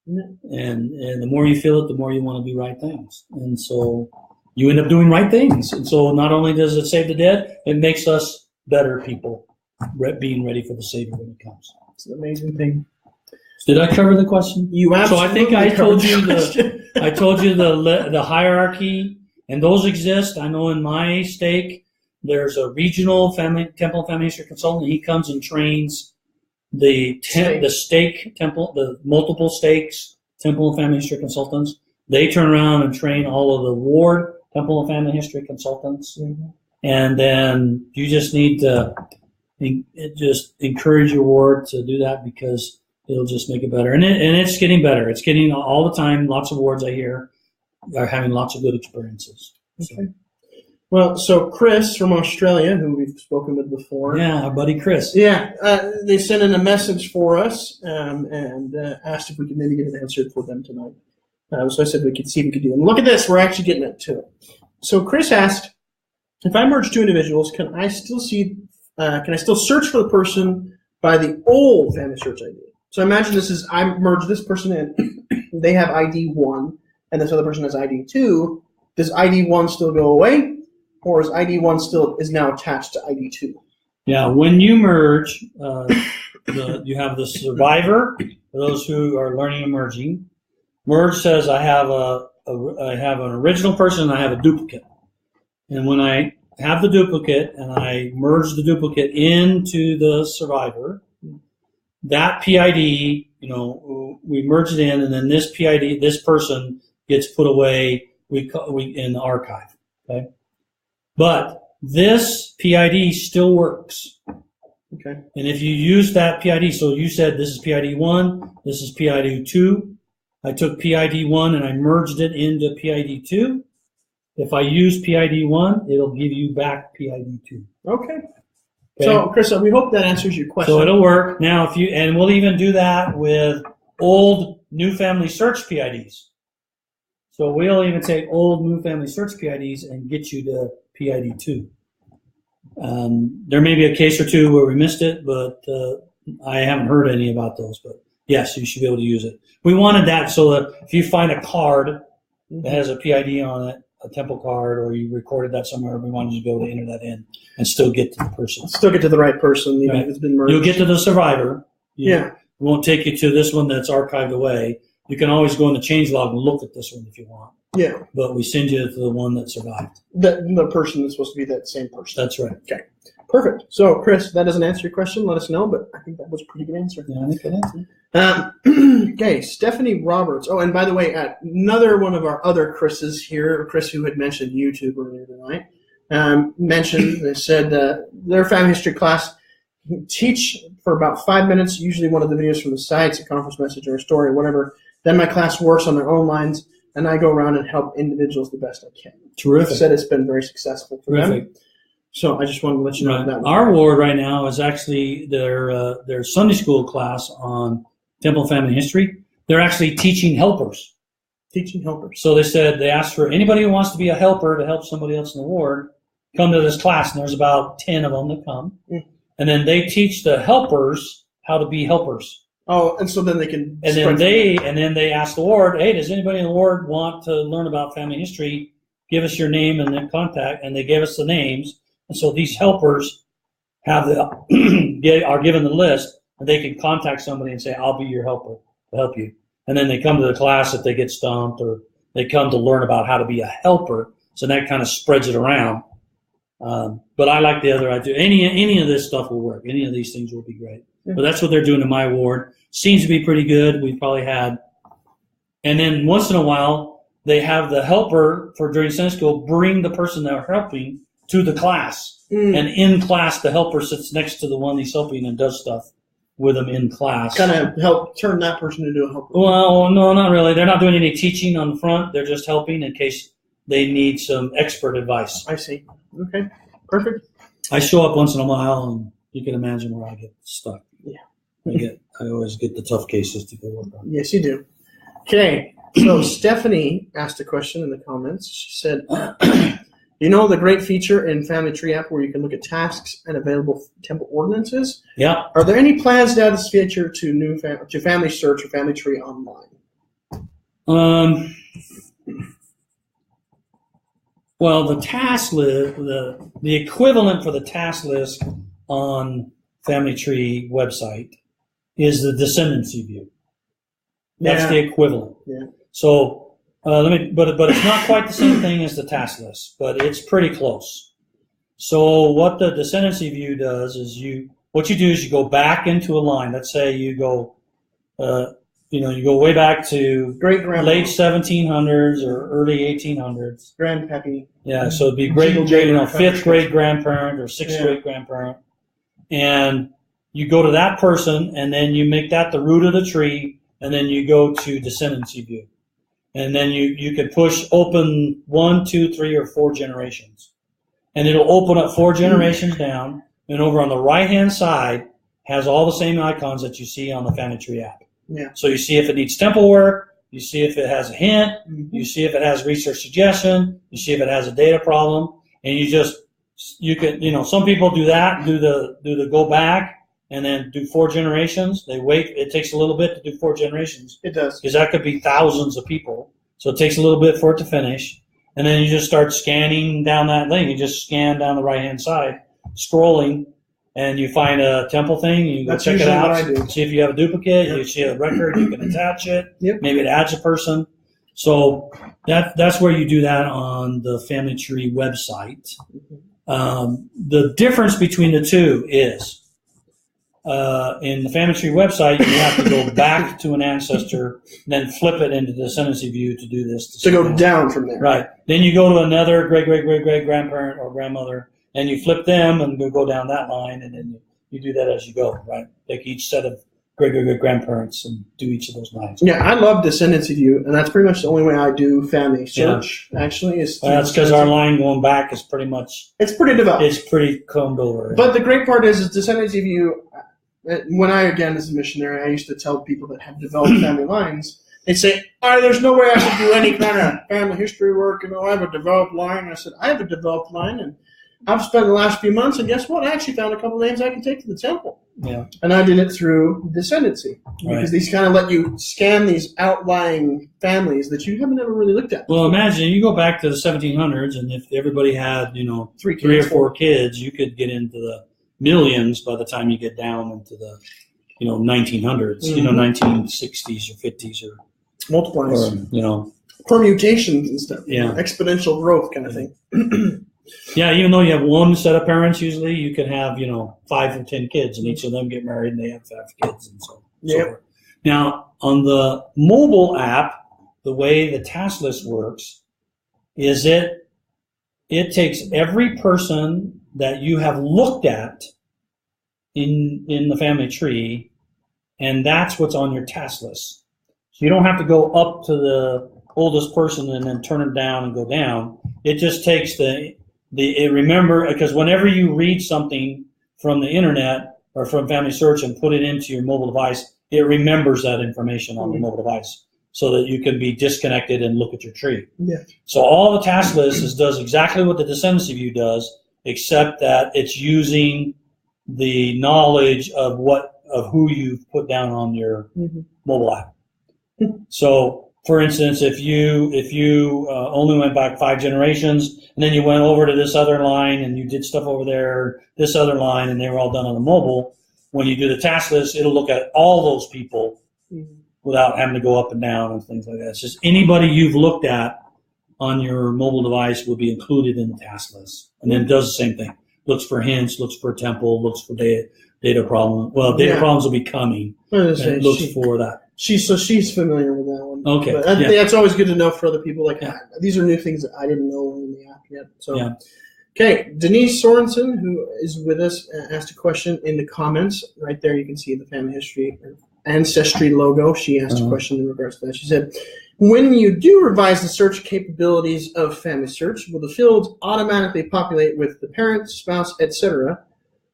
And the more you feel it, the more you want to do right things. And so you end up doing right things. And so not only does it save the dead, it makes us better people, being ready for the Savior when it comes. It's an amazing thing. Did I cover the question? You absolutely. So I think I told you the the hierarchy, and those exist. I know in my stake, there's a regional temple family history consultant. He comes and trains the stake temple, the multiple stakes temple and family history consultants. They turn around and train all of the ward temple and family history consultants. Mm-hmm. And then you just need to just encourage your ward to do that, because it'll just make it better. And it's getting better. It's getting all the time. Lots of wards I hear are having lots of good experiences. Okay. So. Well, so Chris from Australia, who we've spoken with before. Yeah, our buddy Chris. Yeah, they sent in a message for us and asked if we could maybe get an answer for them tonight. So I said we could see if we could do it. And look at this. We're actually getting it too. So Chris asked, if I merge two individuals, can I still search for the person by the old FamilySearch ID? So imagine I merge this person in. They have ID 1, and this other person has ID 2. Does ID 1 still go away? Or is ID 1 is now attached to ID 2? Yeah, when you merge, you have the survivor, for those who are learning and merging. Merge says I have an original person and I have a duplicate. And when I have the duplicate and I merge the duplicate into the survivor, that PID, we merge it in, and then this PID, this person gets put away in the archive. Okay. But this PID still works. Okay. And if you use that PID, so you said this is PID 1, this is PID 2. I took PID 1 and I merged it into PID 2. If I use PID 1, it'll give you back PID 2. Okay. So, Chris, we hope that answers your question. So it'll work. Now, and we'll even do that with old new family search PIDs. So we'll even take old new family search PIDs and get you to PID 2. There may be a case or two where we missed it, but I haven't heard any about those. But yes, you should be able to use it. We wanted that so that if you find a card that has a PID on it, a temple card, or you recorded that somewhere, we wanted you to be able to enter that in and still get to the person. Still get to the right person, even right. if it's been merged. You'll get to the survivor. Yeah. It won't take you to this one that's archived away. You can always go in the changelog and look at this one if you want. Yeah. But we send you to the one that survived. The person that's supposed to be that same person. That's right. Okay. Perfect. So, Chris, that doesn't answer your question. Let us know, but I think that was a pretty good answer. Yeah, I think that answer. Okay, Stephanie Roberts. Oh, and by the way, another one of our other Chris's here, Chris who had mentioned YouTube earlier tonight, they said their family history class teach for about 5 minutes, usually one of the videos from the sites, a conference message or a story or whatever. Then my class works on their own lines, and I go around and help individuals the best I can. Terrific. They said it's been very successful for them. So I just wanted to let you know that. Our ward right now is actually their Sunday school class on Temple Family History. They're actually teaching helpers. Teaching helpers. So they asked for anybody who wants to be a helper to help somebody else in the ward, come to this class. And there's about 10 of them that come. Mm. And then they teach the helpers how to be helpers. Oh, and so then they can. And then they ask the ward, hey, does anybody in the ward want to learn about family history? Give us your name and then contact. And they gave us the names. And so these helpers are given the list, and they can contact somebody and say, I'll be your helper to help you. And then they come to the class if they get stumped, or they come to learn about how to be a helper. So that kind of spreads it around. But I like the other idea. Any of this stuff will work. Any of these things will be great. Yeah. But that's what they're doing in my ward. Seems to be pretty good. We've probably had. And then once in a while, they have the helper during Sunday school bring the person they're helping to the class. Mm. And in class, the helper sits next to the one he's helping and does stuff with them in class. Kind of help turn that person into a helper. Well, no, not really. They're not doing any teaching on the front. They're just helping in case they need some expert advice. I see. Okay, perfect. I show up once in a while, and you can imagine where I get stuck. Yeah. I always get the tough cases to go work on. Yes, you do. Okay, so Stephanie asked a question in the comments. She said, you know the great feature in Family Tree app where you can look at tasks and available temple ordinances? Yeah. Are there any plans to add this feature to FamilySearch or Family Tree online? Well, the task list, the equivalent for the task list on Family Tree website is the descendancy view. That's the equivalent. Yeah. So but it's not quite the same thing as the task list, but it's pretty close. So what the descendancy view does is you go back into a line. Let's say you go, you go way back to late 1700s or early 1800s. Grandpappy. Yeah, so it'd be fifth grade grandparent or sixth grade grandparent, and you go to that person, and then you make that the root of the tree, and then you go to descendancy view, and then you can push open 1, 2, 3, or 4 generations, and it'll open up 4 generations down, and over on the right hand side has all the same icons that you see on the Family Tree app. Yeah. So you see if it needs temple work, you see if it has a hint, you see if it has research suggestion, you see if it has a data problem, and you can some people do that, do the go back and then do 4 generations. They wait. It takes a little bit to do 4 generations. It does. Because that could be thousands of people. So it takes a little bit for it to finish. And then you just start scanning down that link. You just scan down the right-hand side, scrolling, and you find a temple thing. You go check it out, see if you have a duplicate. Yep. You see a record, you can attach it. Yep. Maybe it adds a person. So that's where you do that on the Family Tree website. The difference between the two is in the Family Tree website, you have to go back to an ancestor, and then flip it into the descendancy view to do this. To go down from there. Right. Then you go to another great-great-great-great-grandparent or grandmother, and you flip them and go down that line, and then you do that as you go, right? Take each set of great-great-great-grandparents and do each of those lines. Yeah, I love descendancy view, and that's pretty much the only way I do family search, actually. That's because our line going back is pretty much... It's pretty developed. It's pretty combed over. But the great part is descendancy view, when as a missionary, I used to tell people that have developed family lines, they'd say, there's no way I should do any kind of family history work, I have a developed line. And I said, I have a developed line, and I've spent the last few months, and guess what? I actually found a couple names I can take to the temple. Yeah. And I did it through descendancy, because these kind of let you scan these outlying families that you haven't ever really looked at. Well, imagine you go back to the 1700s, and if everybody had, 3 or 4 kids, you could get into the millions by the time you get down into the, 1900s, 1960s or 50s or multiplies, permutations and stuff. Yeah. Exponential growth kind of thing. Yeah, even though you have one set of parents, usually you could have 5 or 10 kids, and each of them get married and they have 5 kids and so forth. Now, on the mobile app, the way the task list works is it takes every person that you have looked at in the family tree, and that's what's on your task list. So you don't have to go up to the oldest person and then turn it down and go down. It just takes because whenever you read something from the internet or from FamilySearch and put it into your mobile device, it remembers that information on the mobile device so that you can be disconnected and look at your tree. Yeah. So all the task list does exactly what the descendancy view does, except that it's using the knowledge of who you've put down on your mobile app. So, for instance, if you only went back 5 generations, and then you went over to this other line and you did stuff over there, this other line, and they were all done on the mobile, when you do the task list, it'll look at all those people without having to go up and down and things like that. It's just anybody you've looked at on your mobile device will be included in the task list, and then does the same thing. Looks for hints, looks for temple, looks for data problem. Well, data problems will be coming, and looks for that. She's familiar with that one. Okay. But that's always good to know for other people. These are new things that I didn't know in the app yet. So, okay. Denise Sorensen, who is with us, asked a question in the comments. Right there, you can see the family history ancestry logo. She asked a question in regards to that. She said, when you do revise the search capabilities of FamilySearch, will the fields automatically populate with the parent, spouse, etc.,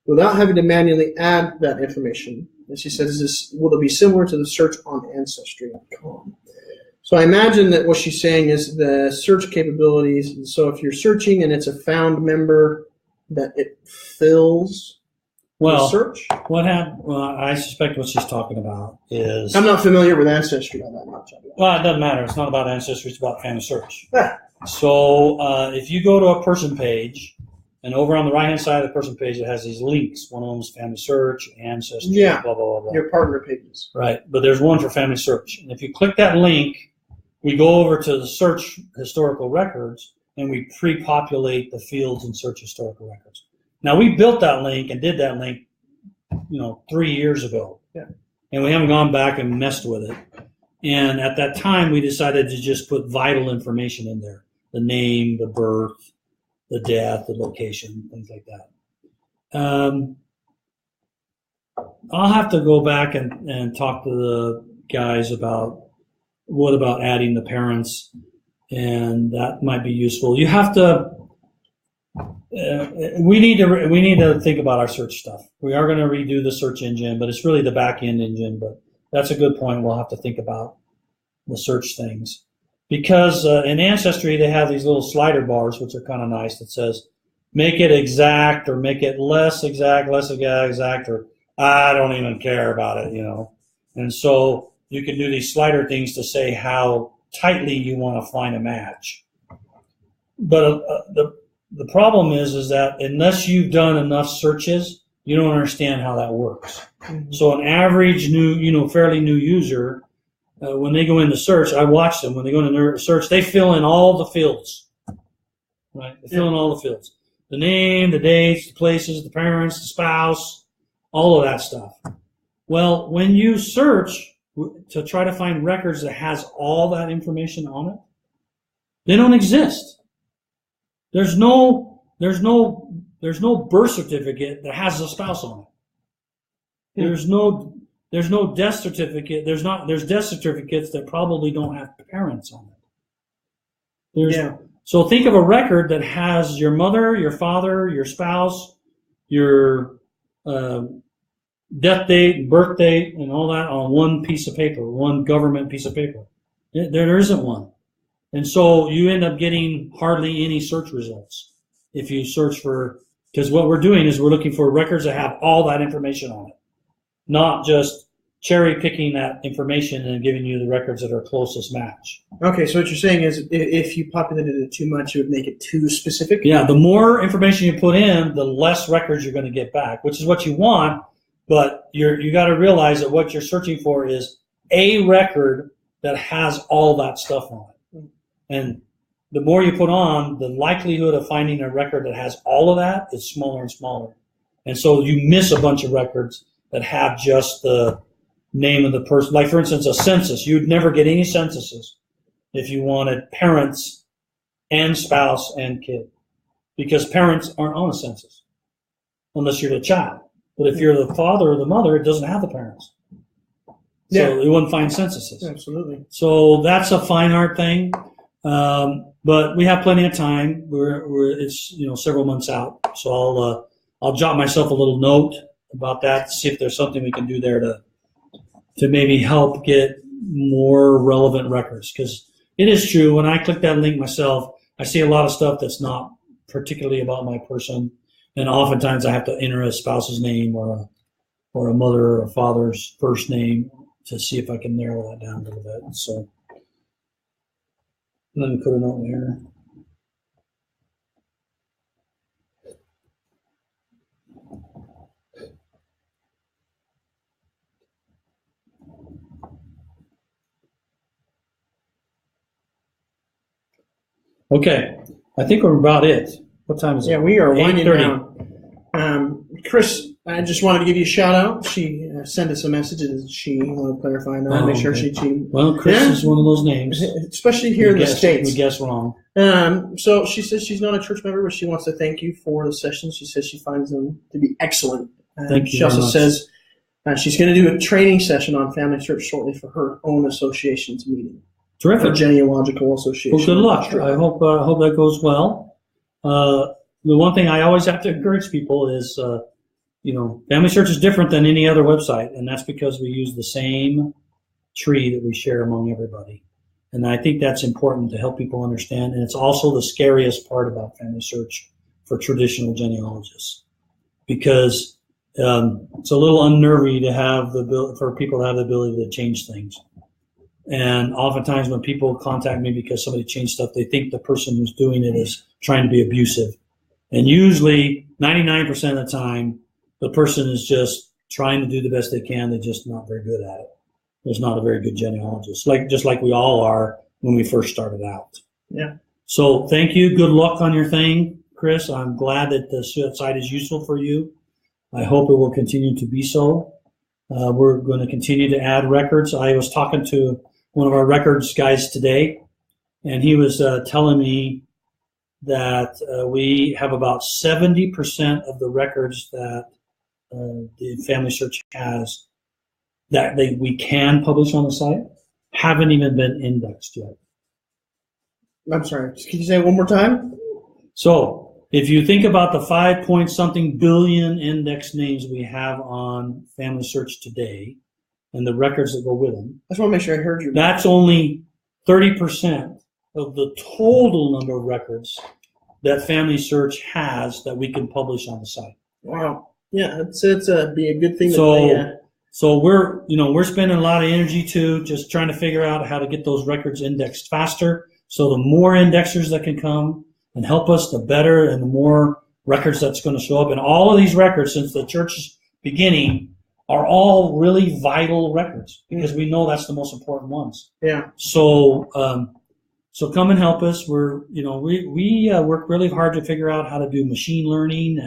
without having to manually add that information? And she says, will it be similar to the search on Ancestry.com? So I imagine that what she's saying is the search capabilities. So if you're searching and it's a found member, that it fills the search? I suspect what she's talking about is... I'm not familiar with Ancestry all that much. Well, it doesn't matter. It's not about Ancestry. It's about FamilySearch. So if you go to a person page, and over on the right-hand side of the person page, it has these links. One of them is FamilySearch, Ancestry, blah, blah, blah, blah. Your partner pages. Right, but there's one for FamilySearch. And if you click that link, we go over to the search historical records, and we pre-populate the fields and search historical records. Now, we built that link and did that link, 3 years ago. Yeah. And we haven't gone back and messed with it. And at that time, we decided to just put vital information in there. The name, the birth, the death, the location, things like that. I'll have to go back and talk to the guys about what about adding the parents, and that might be useful. You have to. We need to think about our search stuff. We are going to redo the search engine, but it's really the back end engine. But that's a good point. We'll have to think about the search things, because in Ancestry they have these little slider bars, which are kind of nice. That says make it exact or make it less exact, or I don't even care about it, And so you can do these slider things to say how tightly you want to find a match. But the problem is that unless you've done enough searches, you don't understand how that works. Mm-hmm. So an average new, fairly new user, when they go into search, I watch them. When they go into search, they fill in all the fields. Right? They fill in all the fields. The name, the dates, the places, the parents, the spouse, all of that stuff. Well, when you search to try to find records that has all that information on it, they don't exist. There's no birth certificate that has a spouse on it. There's no death certificate. There's death certificates that probably don't have parents on it. So think of a record that has your mother, your father, your spouse, your death date, birth date, and all that on one piece of paper, one government piece of paper. There isn't one. And so you end up getting hardly any search results if you search for, because what we're doing is we're looking for records that have all that information on it, not just cherry picking that information and giving you the records that are closest match. Okay, so what you're saying is if you populated it too much, it would make it too specific? Yeah, the more information you put in, the less records you're going to get back, which is what you want, but you got to realize that what you're searching for is a record that has all that stuff on it. And the more you put on, the likelihood of finding a record that has all of that is smaller and smaller. And so you miss a bunch of records that have just the name of the person. Like, for instance, a census. You'd never get any censuses if you wanted parents and spouse and kid, because parents aren't on a census unless you're the child. But if you're the father or the mother, it doesn't have the parents. So you wouldn't find censuses. Absolutely. So that's a fine art thing. But we have plenty of time. It's several months out, so I'll jot myself a little note about that to see if there's something we can do there to maybe help get more relevant records. Because it is true, when I click that link myself, I see a lot of stuff that's not particularly about my person, and oftentimes I have to enter a spouse's name or a mother or a father's first name to see if I can narrow that down a little bit. So. Let me put a note here. Okay, I think we're about it. What time is it? Yeah, we are winding down. Chris, I just wanted to give you a shout out. She sent us a message. Did she want to clarify that? Make sure she. Well, Chris is one of those names, especially here in the States. We guess wrong. So she says she's not a church member, but she wants to thank you for the sessions. She says she finds them to be excellent. Thank you. She also says she's going to do a training session on FamilySearch shortly for her own association's meeting. Terrific. Her genealogical association. Well, good luck. I hope that goes well. The one thing I always have to encourage people is, FamilySearch is different than any other website, and that's because we use the same tree that we share among everybody. And I think that's important to help people understand. And it's also the scariest part about FamilySearch for traditional genealogists, because it's a little unnerving to have for people to have the ability to change things. And oftentimes when people contact me because somebody changed stuff, they think the person who's doing it is trying to be abusive. And usually 99% of the time, the person is just trying to do the best they can. They're just not very good at it. There's not a very good genealogist, just like we all are when we first started out. Yeah. So thank you. Good luck on your thing, Chris. I'm glad that the site is useful for you. I hope it will continue to be so. We're going to continue to add records. I was talking to one of our records guys today, and he was telling me that we have about 70% of the records that the FamilySearch has that we can publish on the site haven't even been indexed yet. I'm sorry. Can you say it one more time? So if you think about the 5-point-something billion index names we have on FamilySearch today and the records that go with them, I just want to make sure I heard you. That's only 30% of the total number of records that FamilySearch has that we can publish on the site. Wow. Yeah, it's be a good thing. So we're spending a lot of energy too, just trying to figure out how to get those records indexed faster. So the more indexers that can come and help us, the better, and the more records that's going to show up. And all of these records, since the church's beginning, are all really vital records because we know that's the most important ones. Yeah. So come and help us. We work really hard to figure out how to do machine learning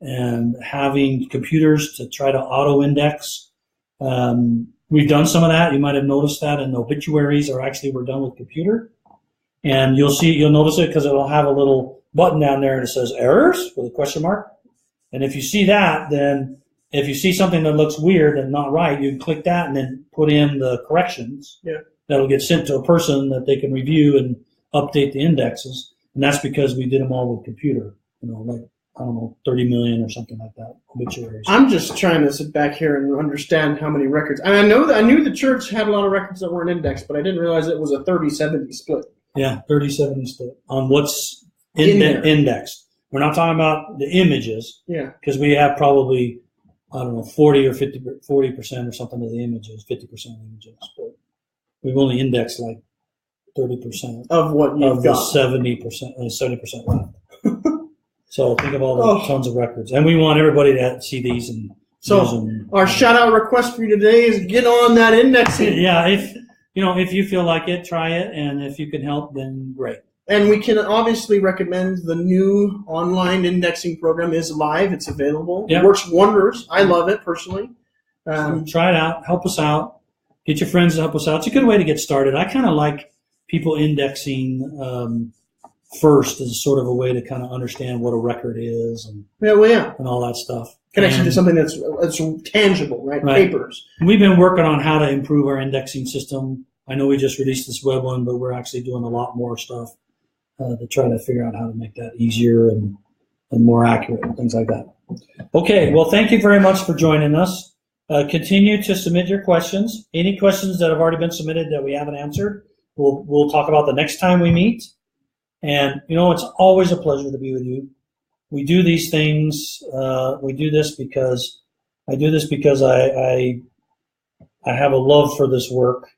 and having computers to try to auto-index. We've done some of that. You might have noticed that, and obituaries we're done with computer. And you'll notice it because it'll have a little button down there and it says errors with a question mark. And if you see that, then if you see something that looks weird and not right, you can click that and then put in the corrections. Yeah. That'll get sent to a person that they can review and update the indexes. And that's because we did them all with computer, 30 million or something like that, obituaries. I'm just trying to sit back here and understand how many records. And I knew the church had a lot of records that weren't indexed, but I didn't realize it was a 30-70 split. Yeah, 30-70 split on what's indexed. We're not talking about the images. Yeah. Because we have probably, 40 or 40% or something of the images, 50% of the images. But we've only indexed like 30% of what you've got. 70% left. So think of all the tons of records. And we want everybody to see these and use them. Our shout-out request for you today is get on that indexing. Yeah, if you feel like it, try it. And if you can help, then great. And we can obviously recommend the new online indexing program is live. It's available. Yep. It works wonders. I love it personally. So try it out. Help us out. Get your friends to help us out. It's a good way to get started. I kind of like people indexing first as sort of a way to kind of understand what a record is and all that stuff. Connection to something that's tangible, right? Papers. We've been working on how to improve our indexing system. I know we just released this web one, but we're actually doing a lot more stuff to try to figure out how to make that easier and more accurate and things like that. Okay, well, thank you very much for joining us. Continue to submit your questions. Any questions that have already been submitted that we haven't answered, we'll talk about the next time we meet. And, it's always a pleasure to be with you. We do these things. We do this because I have a love for this work,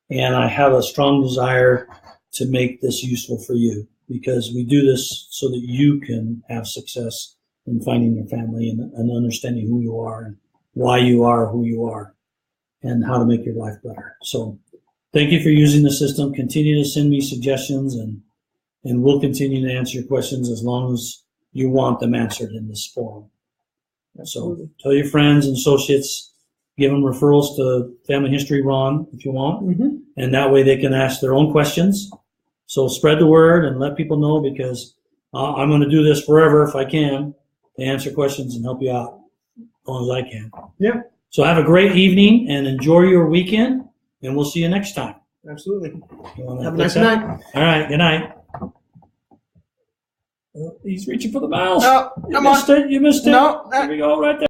and I have a strong desire to make this useful for you, because we do this so that you can have success in finding your family and understanding who you are and why you are who you are and how to make your life better. So thank you for using the system. Continue to send me suggestions, and we'll continue to answer your questions as long as you want them answered in this forum. So tell your friends and associates, give them referrals to Family History Ron if you want, and that way they can ask their own questions. So spread the word and let people know, because I'm going to do this forever if I can to answer questions and help you out as long as I can. Yeah. So have a great evening and enjoy your weekend, and we'll see you next time. Absolutely. Have a nice night. All right. Good night. He's reaching for the mouse. Oh, You missed it. No. Here we go, right there.